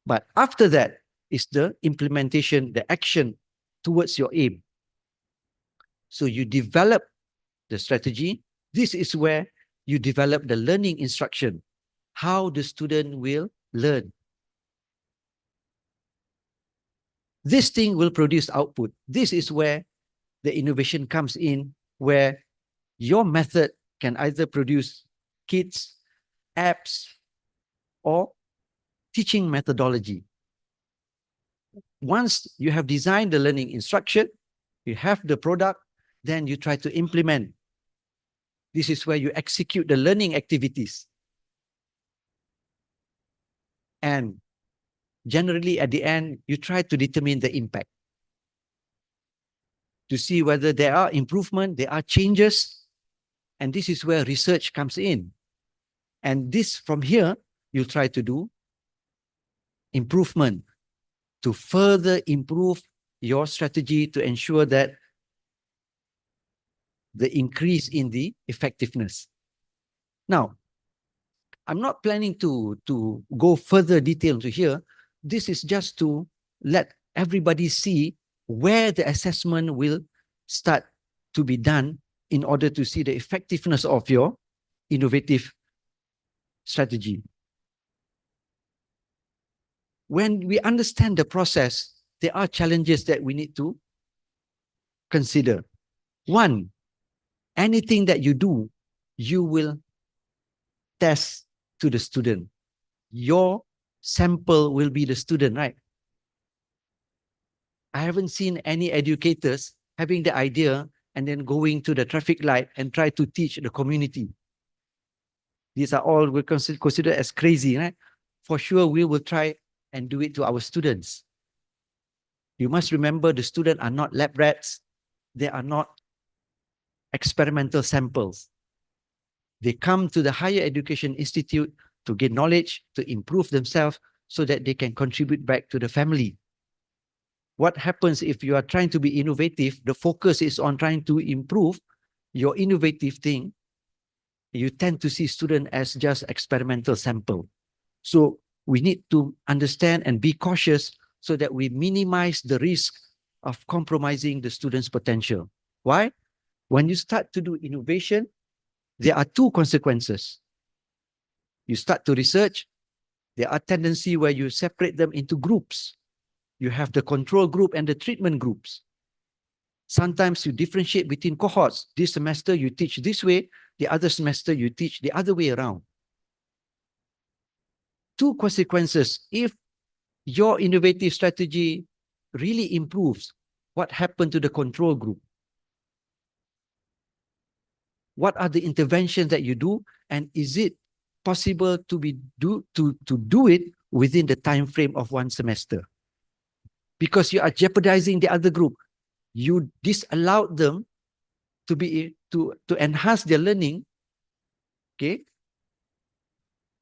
But after that is the implementation, the action towards your aim. So you develop the strategy. This is where you develop the learning instruction, how the student will learn. This thing will produce output. This is where the innovation comes in, where your method can either produce kits, apps, or teaching methodology. Once you have designed the learning instruction, you have the product, then you try to implement. This is where you execute the learning activities. And generally at the end, you try to determine the impact. To see whether there are improvements, there are changes, And this is where research comes in. And this from here, you try to do improvement to further improve your strategy to ensure that the increase in the effectiveness. Now, I'm not planning to go further detail into here. This is just to let everybody see where the assessment will start to be done in order to see the effectiveness of your innovative strategy. When we understand the process, there are challenges that we need to consider. One, anything that you do, you will test to the student. Your sample will be the student, right? I haven't seen any educators having the idea and then going to the traffic light and try to teach the community. These are all we consider as crazy, right? For sure, we will try and do it to our students. You must remember the students are not lab rats. They are not experimental samples. They come to the higher education institute to gain knowledge, to improve themselves so that they can contribute back to the family. What happens if you are trying to be innovative, the focus is on trying to improve your innovative thing, you tend to see students as just experimental sample. So we need to understand and be cautious so that we minimize the risk of compromising the student's potential. Why? When you start to do innovation, there are two consequences. You start to research, there are tendencies where you separate them into groups. You have the control group and the treatment groups. Sometimes you differentiate between cohorts. This semester you teach this way, the other semester you teach the other way around. Two consequences. If your innovative strategy really improves, what happened to the control group? What are the interventions that you do? And is it possible to do it within the time frame of one semester? Because you are jeopardizing the other group. You disallowed them to enhance their learning, okay?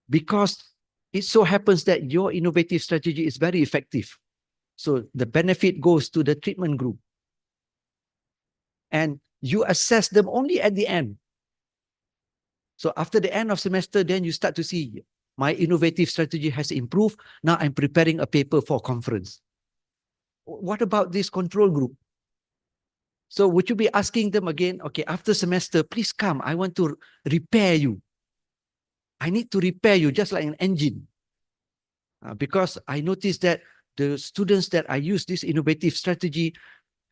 Because it so happens that your innovative strategy is very effective. So the benefit goes to the treatment group. And you assess them only at the end. So after the end of semester, then you start to see my innovative strategy has improved. Now I'm preparing a paper for conference. What about this control group? So would you be asking them again, okay, after semester, please come. I want to repair you. I need to repair you just like an engine. Because I noticed that the students that I use this innovative strategy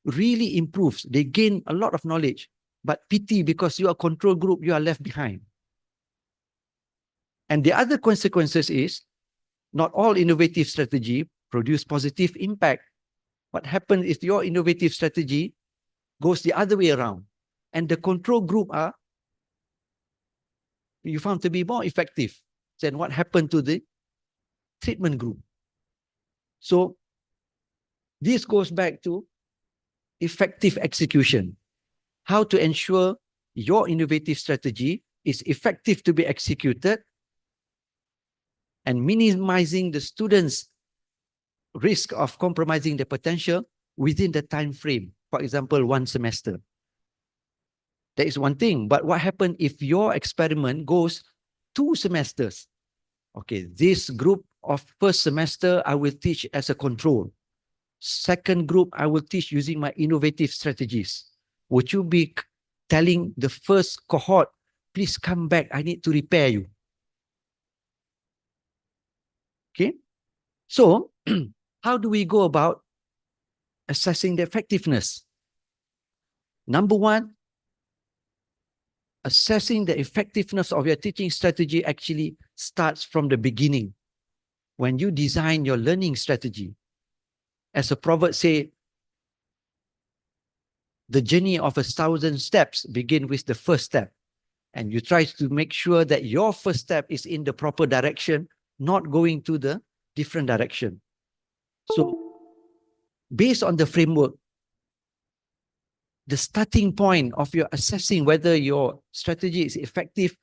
really improves. They gain a lot of knowledge. But pity, because you are control group, you are left behind. And the other consequences is not all innovative strategy produce positive impact. What happens if your innovative strategy goes the other way around and the control group are you found to be more effective? Then what happened to the treatment group? So this goes back to effective execution. How to ensure your innovative strategy is effective to be executed and minimizing the students' risk of compromising the potential within the time frame. For example, one semester. That is one thing. But what happens if your experiment goes 2 semesters? Okay, this group of first semester, I will teach as a control. Second group, I will teach using my innovative strategies. Would you be telling the first cohort, please come back, I need to repair you? Okay, so how do we go about assessing the effectiveness? Number one, assessing the effectiveness of your teaching strategy actually starts from the beginning. When you design your learning strategy, as a proverb says, the journey of 1,000 steps begin with the first step. And you try to make sure that your first step is in the proper direction, not going to the different direction. So, based on the framework, the starting point of your assessing whether your strategy is effective,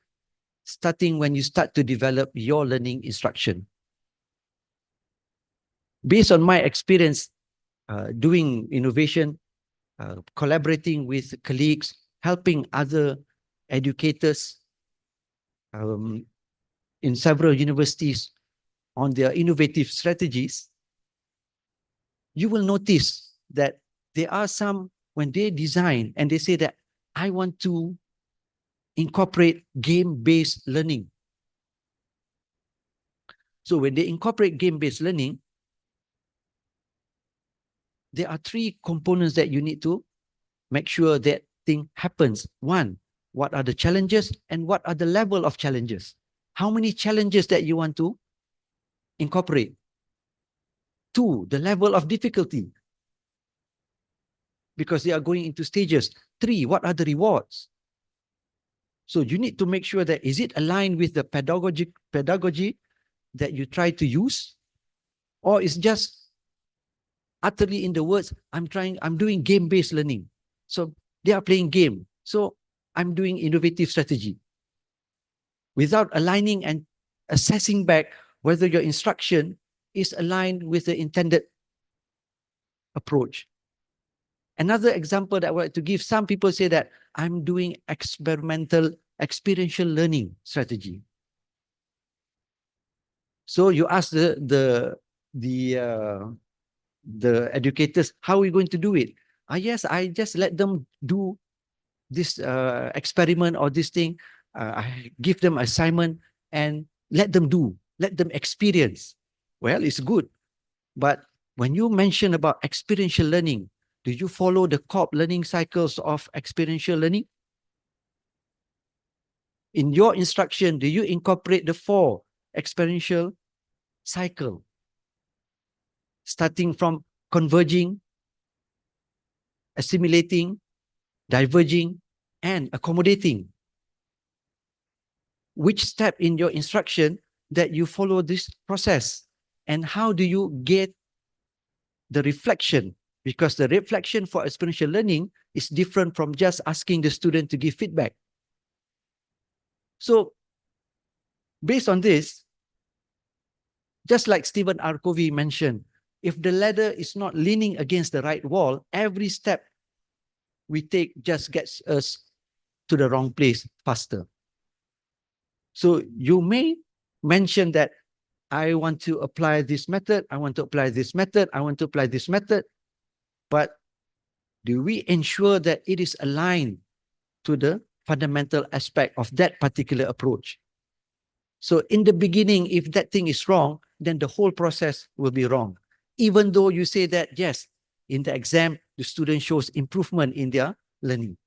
starting when you start to develop your learning instruction. Based on my experience doing innovation, collaborating with colleagues, helping other educators in several universities on their innovative strategies, you will notice that there are some, when they design and they say that I want to incorporate game-based learning. So when they incorporate game-based learning, there are three components that you need to make sure that thing happens. One, what are the challenges and what are the level of challenges? How many challenges that you want to incorporate? Two, the level of difficulty, because they are going into stages. Three, what are the rewards? So you need to make sure that is it aligned with the pedagogy that you try to use, or is just utterly in the words, I'm doing game-based learning. So they are playing game. So I'm doing innovative strategy. Without aligning and assessing back whether your instruction is aligned with the intended approach. Another example that I would like to give, some people say that I'm doing experiential learning strategy. So you ask the educators, how are we going to do it? Yes, I just let them do this experiment or this thing. I give them assignment and let them do, let them experience. Well, it's good. But when you mention about experiential learning, do you follow the COP learning cycles of experiential learning? In your instruction, do you incorporate the 4 experiential cycle? Starting from converging, assimilating, diverging, and accommodating. Which step in your instruction that you follow this process? And how do you get the reflection? Because the reflection for experiential learning is different from just asking the student to give feedback. So, based on this, just like Stephen R. Covey mentioned, if the ladder is not leaning against the right wall, every step we take just gets us to the wrong place faster. So you may mention that I want to apply this method, I want to apply this method, I want to apply this method, but do we ensure that it is aligned to the fundamental aspect of that particular approach? So in the beginning, if that thing is wrong, then the whole process will be wrong. Even though you say that, yes, in the exam, the student shows improvement in their learning.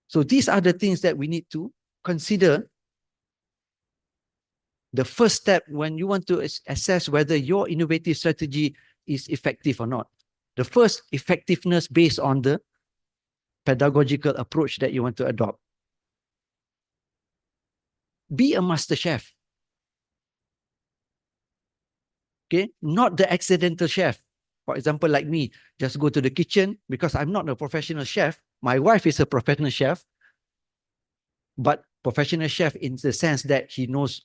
So these are the things that we need to consider. The first step when you want to assess whether your innovative strategy is effective or not. The first, effectiveness based on the pedagogical approach that you want to adopt. Be a master chef. Okay, not the accidental chef. For example, like me, just go to the kitchen because I'm not a professional chef. My wife is a professional chef, but professional chef in the sense that he knows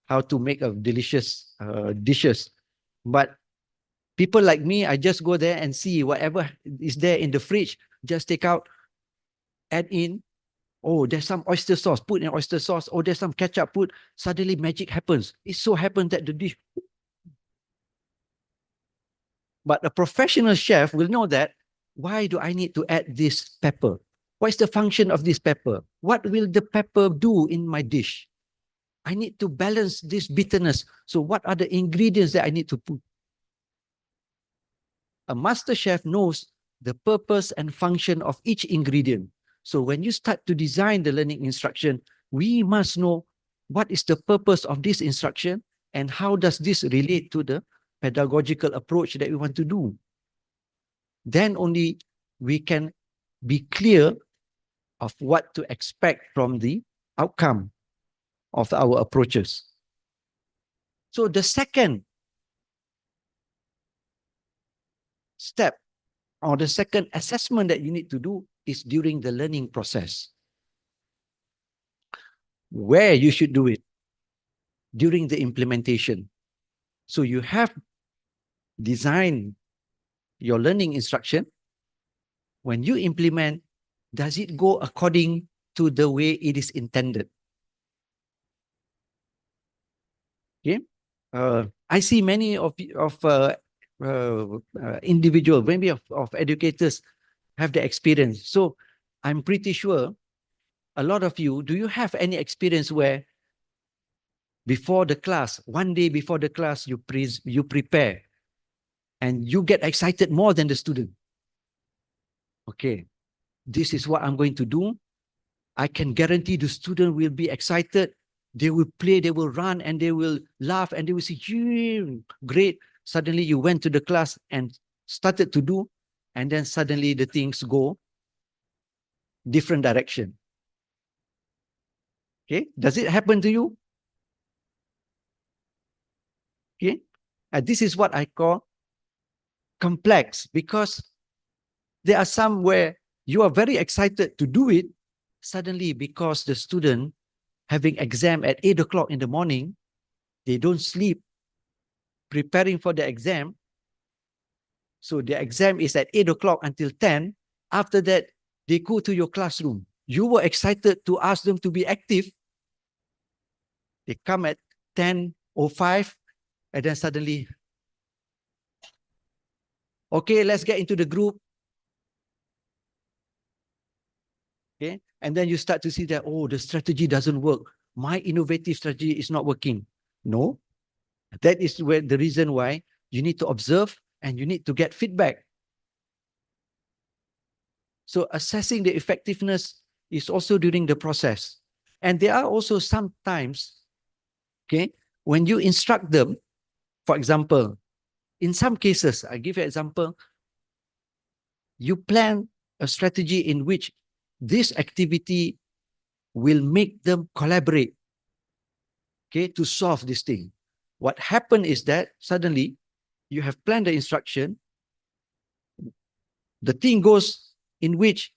how to make a delicious dishes. But people like me, I just go there and see whatever is there in the fridge, just take out, add in. Oh, there's some oyster sauce, put in oyster sauce. Oh, there's some ketchup, put. Suddenly magic happens. It so happens that the dish. But a professional chef will know that, why do I need to add this pepper? What is the function of this pepper? What will the pepper do in my dish? I need to balance this bitterness. So what are the ingredients that I need to put? A master chef knows the purpose and function of each ingredient. So when you start to design the learning instruction, we must know what is the purpose of this instruction and how does this relate to the pedagogical approach that we want to do. Then only we can be clear of what to expect from the outcome of our approaches. So the second step or the second assessment that you need to do is during the learning process. Where you should do it? During the implementation. So you have designed your learning instruction. When you implement, does it go according to the way it is intended? Okay. I see many of individual, maybe of educators have the experience. So I'm pretty sure a lot of you, do you have any experience where before the class, one day before the class, you prepare and you get excited more than the student? Okay, this is what I'm going to do. I can guarantee the student will be excited. They will play, they will run, and they will laugh, and they will say, "Yeah, great." Suddenly you went to the class and started to do, and then suddenly the things go different direction. Okay, does it happen to you? Okay, this is what I call complex, because there are some where you are very excited to do it. Suddenly, because the student having exam at 8 o'clock in the morning, they don't sleep preparing for the exam. So the exam is at 8 o'clock until 10. After that, they go to your classroom. You were excited to ask them to be active. They come at 10:05, and then suddenly, okay, let's get into the group. Okay, and then you start to see that, oh, the strategy doesn't work. My innovative strategy is not working. No, that is where the reason why you need to observe and you need to get feedback. So assessing the effectiveness is also during the process. And there are also some times, okay, when you instruct them, for example, in some cases, I give you an example, you plan a strategy in which this activity will make them collaborate, okay, to solve this thing. What happened is that suddenly you have planned the instruction, the thing goes in which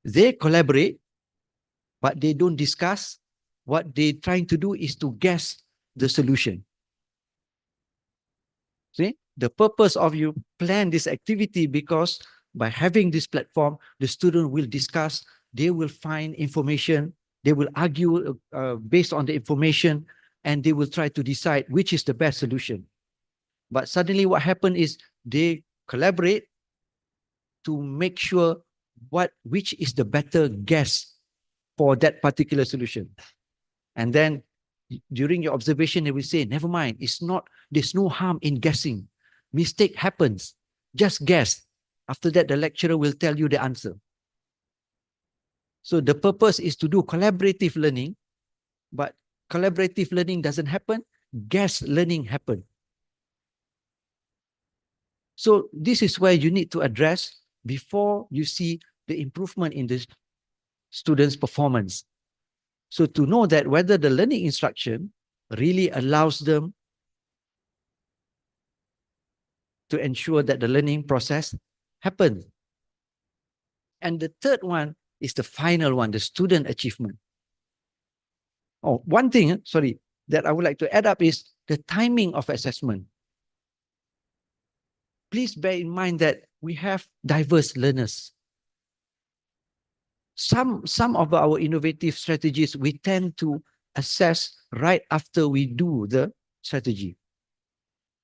they collaborate, but they don't discuss. What they're trying to do is to guess the solution. See, the purpose of you plan this activity, because by having this platform, the student will discuss, they will find information, they will argue based on the information, and they will try to decide which is the best solution. But suddenly what happened is they collaborate to make sure which is the better guess for that particular solution. And then during your observation, they will say, never mind, there's no harm in guessing. Mistake happens. Just guess. After that, the lecturer will tell you the answer. So the purpose is to do collaborative learning, but collaborative learning doesn't happen. Guess learning happens. So this is where you need to address before you see the improvement in the student's performance. So to know that whether the learning instruction really allows them to ensure that the learning process happens. And the third one is the final one, the student achievement. Oh, one thing, sorry, that I would like to add up is the timing of assessment. Please bear in mind that we have diverse learners. Some of our innovative strategies, we tend to assess right after we do the strategy.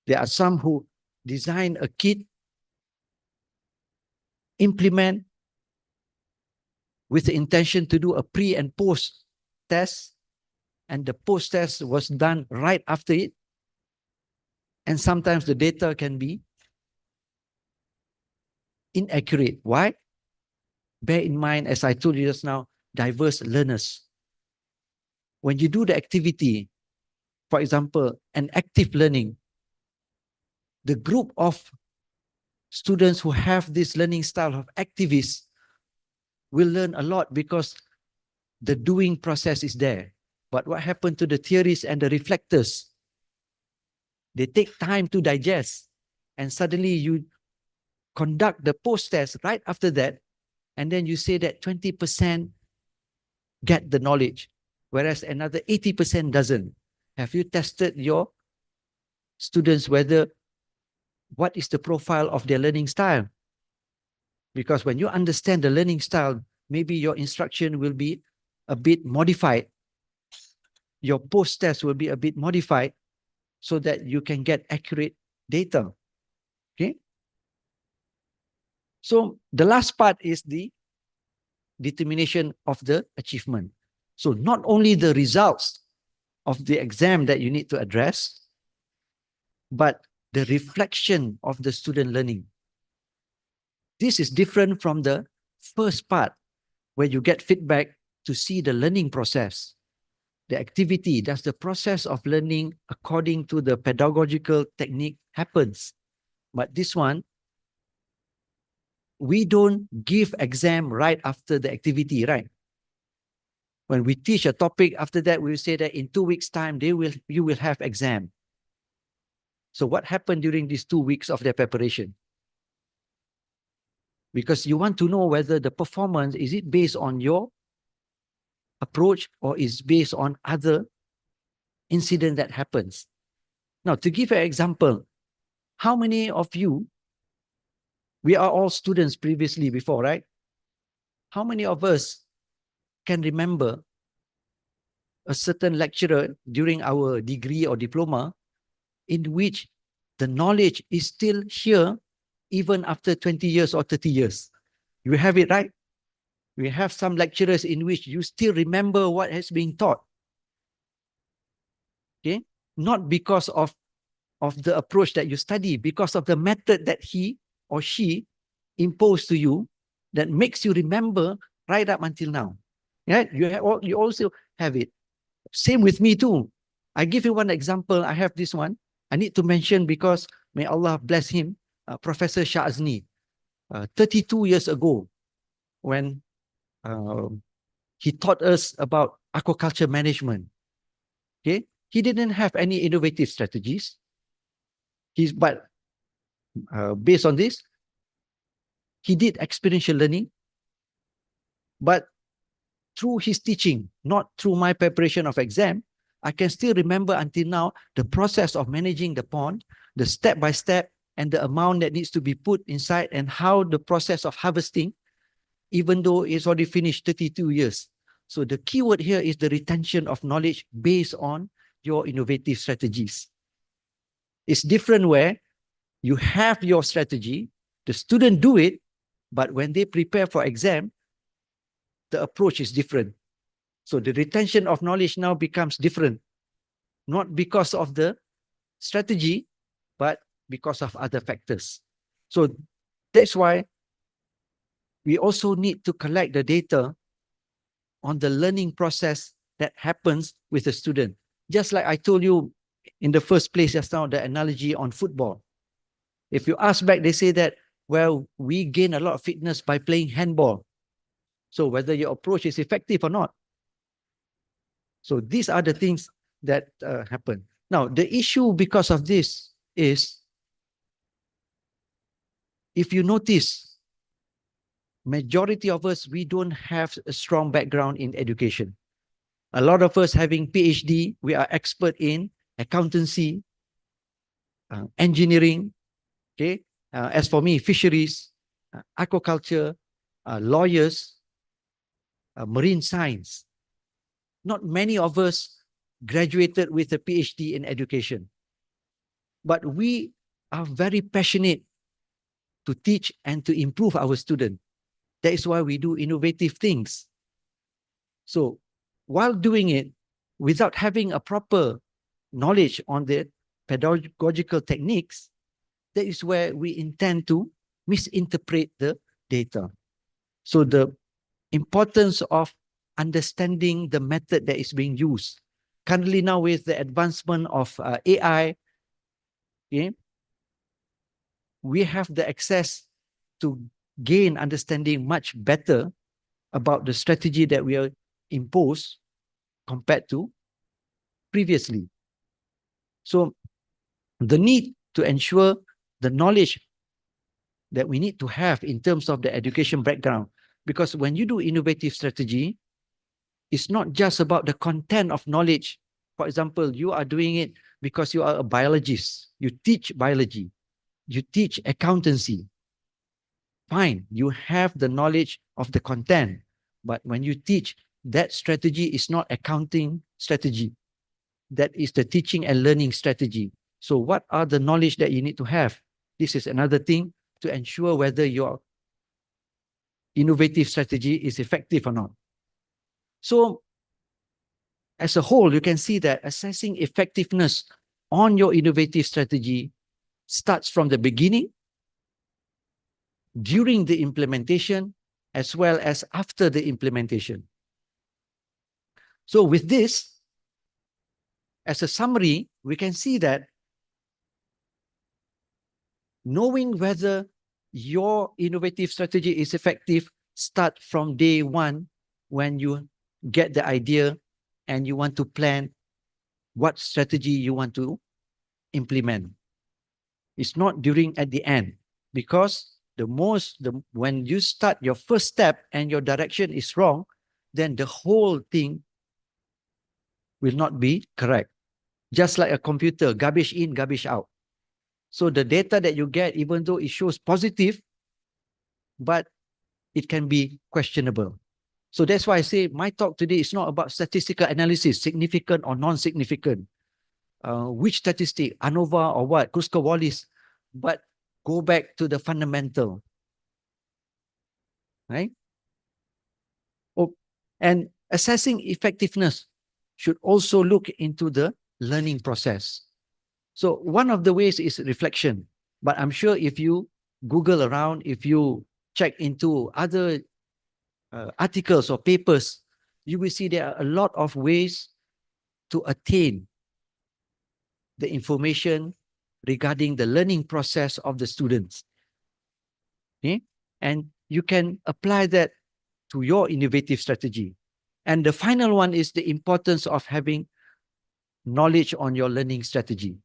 There are some who design a kit, implement with the intention to do a pre and post test, and the post test was done right after it. And sometimes the data can be inaccurate. Why? Bear in mind, as I told you just now, diverse learners. When you do the activity, for example, an active learning, the group of students who have this learning style of activists will learn a lot because the doing process is there. But what happened to the theories and the reflectors? They take time to digest, and suddenly you conduct the post-test right after that, and then you say that 20% get the knowledge, whereas another 80% doesn't. Have you tested your students whether what is the profile of their learning style? Because when you understand the learning style, maybe your instruction will be a bit modified. Your post-test will be a bit modified so that you can get accurate data. Okay. So the last part is the determination of the achievement. So not only the results of the exam that you need to address, but the reflection of the student learning. This is different from the first part where you get feedback to see the learning process, the activity. Does the process of learning according to the pedagogical technique happens? But this one, we don't give exam right after the activity, right? When we teach a topic, after that, we will say that in 2 weeks' time, you will have exam. So what happened during these 2 weeks of their preparation? Because you want to know whether the performance, is it based on your approach or is based on other incident that happens. Now, to give an example, how many of you, we are all students previously before, right? How many of us can remember a certain lecturer during our degree or diploma in which the knowledge is still here even after 20 years or 30 years? You have it, right? We have some lecturers in which you still remember what has been taught. Okay? Not because of the approach that you study, because of the method that he or she imposed to you that makes you remember right up until now. Yeah, you also have it. Same with me too. I give you one example. I have this one. I need to mention because may Allah bless him, Professor Shazni, 32 years ago, when he taught us about aquaculture management. Okay, he didn't have any innovative strategies. But based on this, he did experiential learning, but through his teaching, not through my preparation of exam, I can still remember until now the process of managing the pond, the step-by-step, and the amount that needs to be put inside, and how the process of harvesting, even though it's already finished 32 years. So the key word here is the retention of knowledge based on your innovative strategies. It's different where you have your strategy, the student do it, but when they prepare for exam, the approach is different. So the retention of knowledge now becomes different, not because of the strategy, but because of other factors. So that's why we also need to collect the data on the learning process that happens with the student. Just like I told you in the first place just now, the analogy on football. If you ask back, they say that, well, we gain a lot of fitness by playing handball. So whether your approach is effective or not. So these are the things that happen. Now, the issue because of this is, if you notice, majority of us, we don't have a strong background in education. A lot of us having PhD, we are expert in accountancy, engineering, okay? As for me, fisheries, aquaculture, lawyers, marine science. Not many of us graduated with a PhD in education. But we are very passionate to teach and to improve our students. That is why we do innovative things. So while doing it, without having a proper knowledge on the pedagogical techniques, that is where we intend to misinterpret the data. So the importance of understanding the method that is being used. Currently now with the advancement of AI, okay, we have the access to gain understanding much better about the strategy that we are imposed compared to previously. So the need to ensure the knowledge that we need to have in terms of the education background. Because when you do innovative strategy, it's not just about the content of knowledge. For example, you are doing it because you are a biologist. You teach biology. You teach accountancy. Fine, you have the knowledge of the content. But when you teach, that strategy is not accounting strategy. That is the teaching and learning strategy. So what are the knowledge that you need to have? This is another thing to ensure whether your innovative strategy is effective or not. So as a whole, you can see that assessing effectiveness on your innovative strategy starts from the beginning, during the implementation, as well as after the implementation. So with this, as a summary, we can see that knowing whether your innovative strategy is effective start from day one when you get the idea and you want to plan what strategy you want to implement. It's not during at the end, because when you start your first step and your direction is wrong, then the whole thing will not be correct. Just like a computer, garbage in, garbage out. So the data that you get, even though it shows positive, but it can be questionable. So that's why I say my talk today is not about statistical analysis, significant or non-significant. Which statistic, ANOVA or what, Kruskal-Wallis, but go back to the fundamental, right? Oh, and assessing effectiveness should also look into the learning process. So one of the ways is reflection, but I'm sure if you Google around, if you check into other articles or papers, you will see there are a lot of ways to attain the information regarding the learning process of the students. Okay? And you can apply that to your innovative strategy. And the final one is the importance of having knowledge on your learning strategy.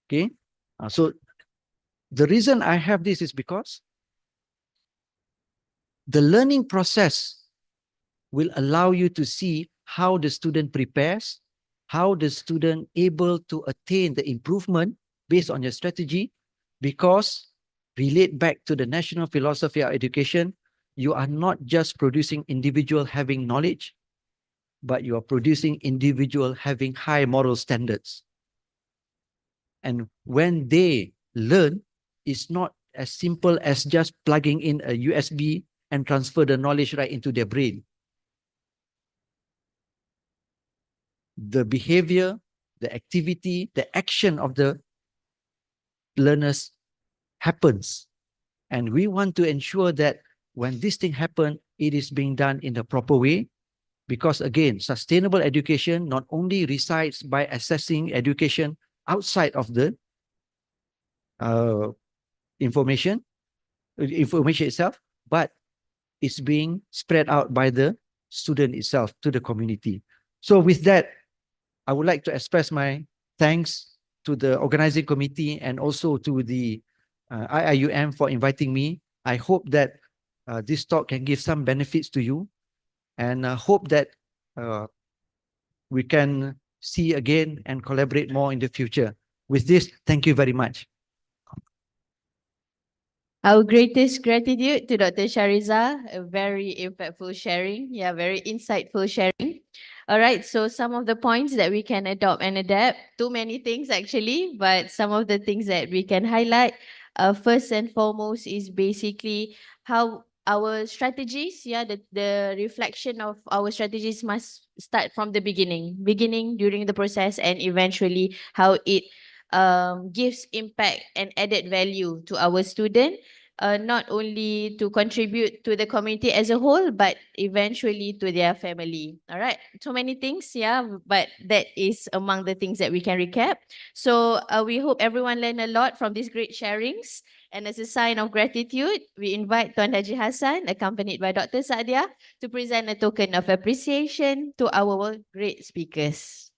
Okay? So the reason I have this is because the learning process will allow you to see how the student prepares, how the student able to attain the improvement based on your strategy, because relate back to the national philosophy of education, you are not just producing individual having knowledge, but you are producing individual having high moral standards. And when they learn, it's not as simple as just plugging in a USB and transfer the knowledge right into their brain. The behavior, the activity, the action of the learners happens. And we want to ensure that when this thing happens, it is being done in the proper way. Because again, sustainable education not only resides by assessing education outside of the information itself, but it's being spread out by the student itself to the community. So with that, I would like to express my thanks to the organizing committee and also to the IIUM for inviting me. I hope that this talk can give some benefits to you, and hope that we can see again and collaborate more in the future. With this, thank you very much. Our greatest gratitude to Dr. Shariza, a very impactful sharing. Yeah, very insightful sharing. All right, so some of the points that we can adopt and adapt, too many things actually, but some of the things that we can highlight, first and foremost is basically how our strategies, the reflection of our strategies must start from the beginning, during the process, and eventually how it gives impact and added value to our student, not only to contribute to the community as a whole, but eventually to their family. All right, so many things, but that is among the things that we can recap. So we hope everyone learned a lot from these great sharings. And as a sign of gratitude, we invite Tuan Haji Hassan, accompanied by Dr. Sadia, to present a token of appreciation to our great speakers.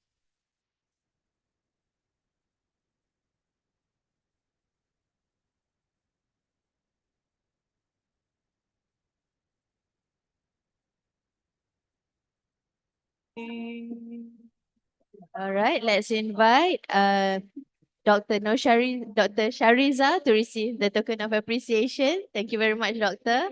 All right, let's invite Dr. Dr. Shariza to receive the token of appreciation. Thank you very much, Doctor.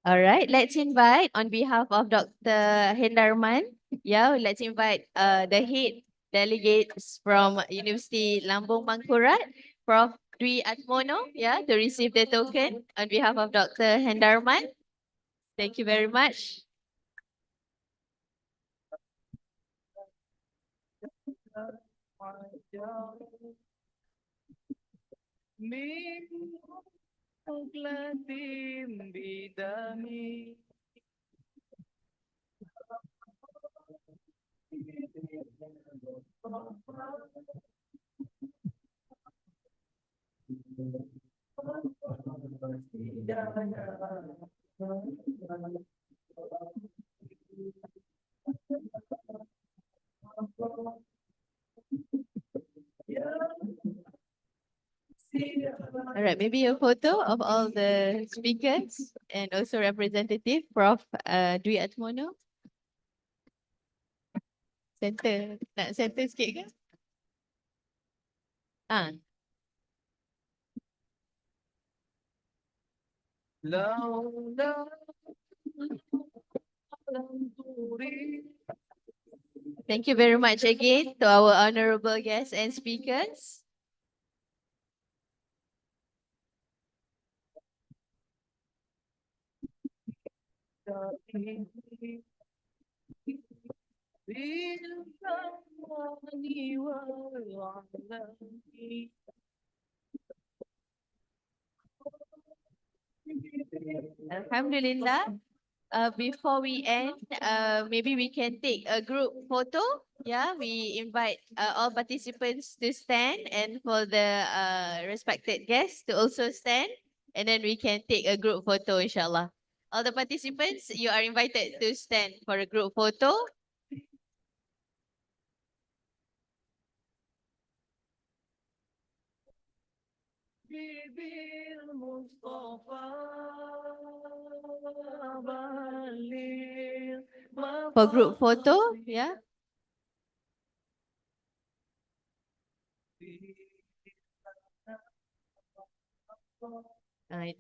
All right, let's invite on behalf of Dr. Hendarman. Yeah, let's invite the head delegates from University Lambung Mangkurat, Prof. Dwi Atmono, yeah, to receive the token on behalf of Dr. Hendarman. Thank you very much. All right, maybe a photo of all the speakers and also representative Prof. Dwi Atmono. Center, nak center sikit ke? Ah, thank you very much again to our honorable guests and speakers. Alhamdulillah. Before we end, maybe we can take a group photo. Yeah, we invite all participants to stand and for the respected guests to also stand. And then we can take a group photo, inshallah. All the participants, you are invited to stand for a group photo. For group photo, yeah.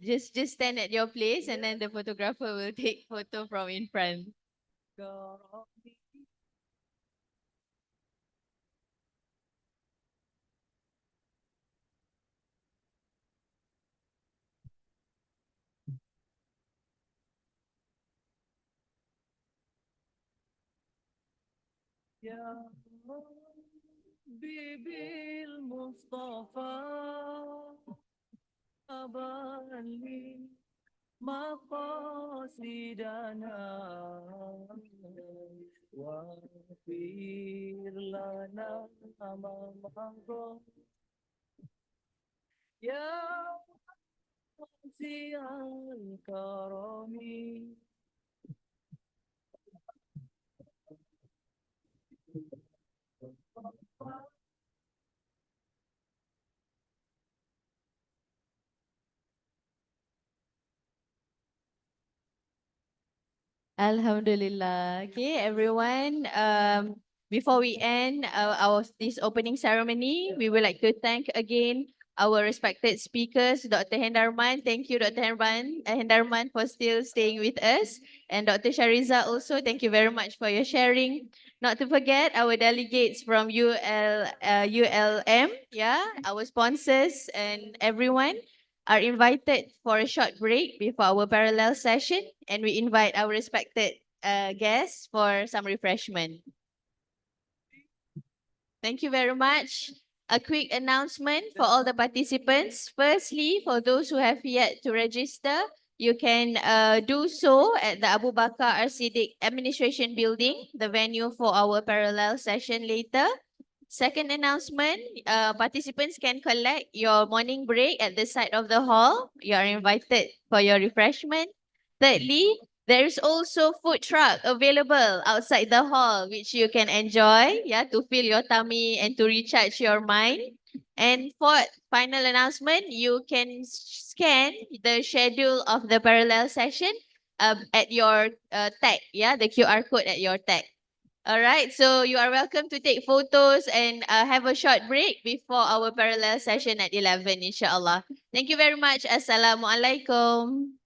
Just stand at your place and then the photographer will take photo from in front. Alhamdulillah. Okay, everyone. Before we end our this opening ceremony, we would like to thank again our respected speakers, Dr. Hendarman. Thank you, Dr. Hendarman, for still staying with us. And Dr. Shariza also, thank you very much for your sharing. Not to forget our delegates from ULM, yeah, our sponsors and everyone are invited for a short break before our parallel session, and we invite our respected guests for some refreshment. Thank you very much. A quick announcement for all the participants. Firstly, for those who have yet to register, you can do so at the Abu Bakar Ar-Siddiq Administration Building, the venue for our parallel session later. Second announcement, participants can collect your morning break at the side of the hall. You are invited for your refreshment. Thirdly, There's also food truck available outside the hall, which you can enjoy, yeah, to fill your tummy and to recharge your mind. And for final announcement, you can scan the schedule of the parallel session at your tag, yeah, the QR code at your tag. All right, so you are welcome to take photos and have a short break before our parallel session at 11, inshallah. Thank you very much. Assalamualaikum.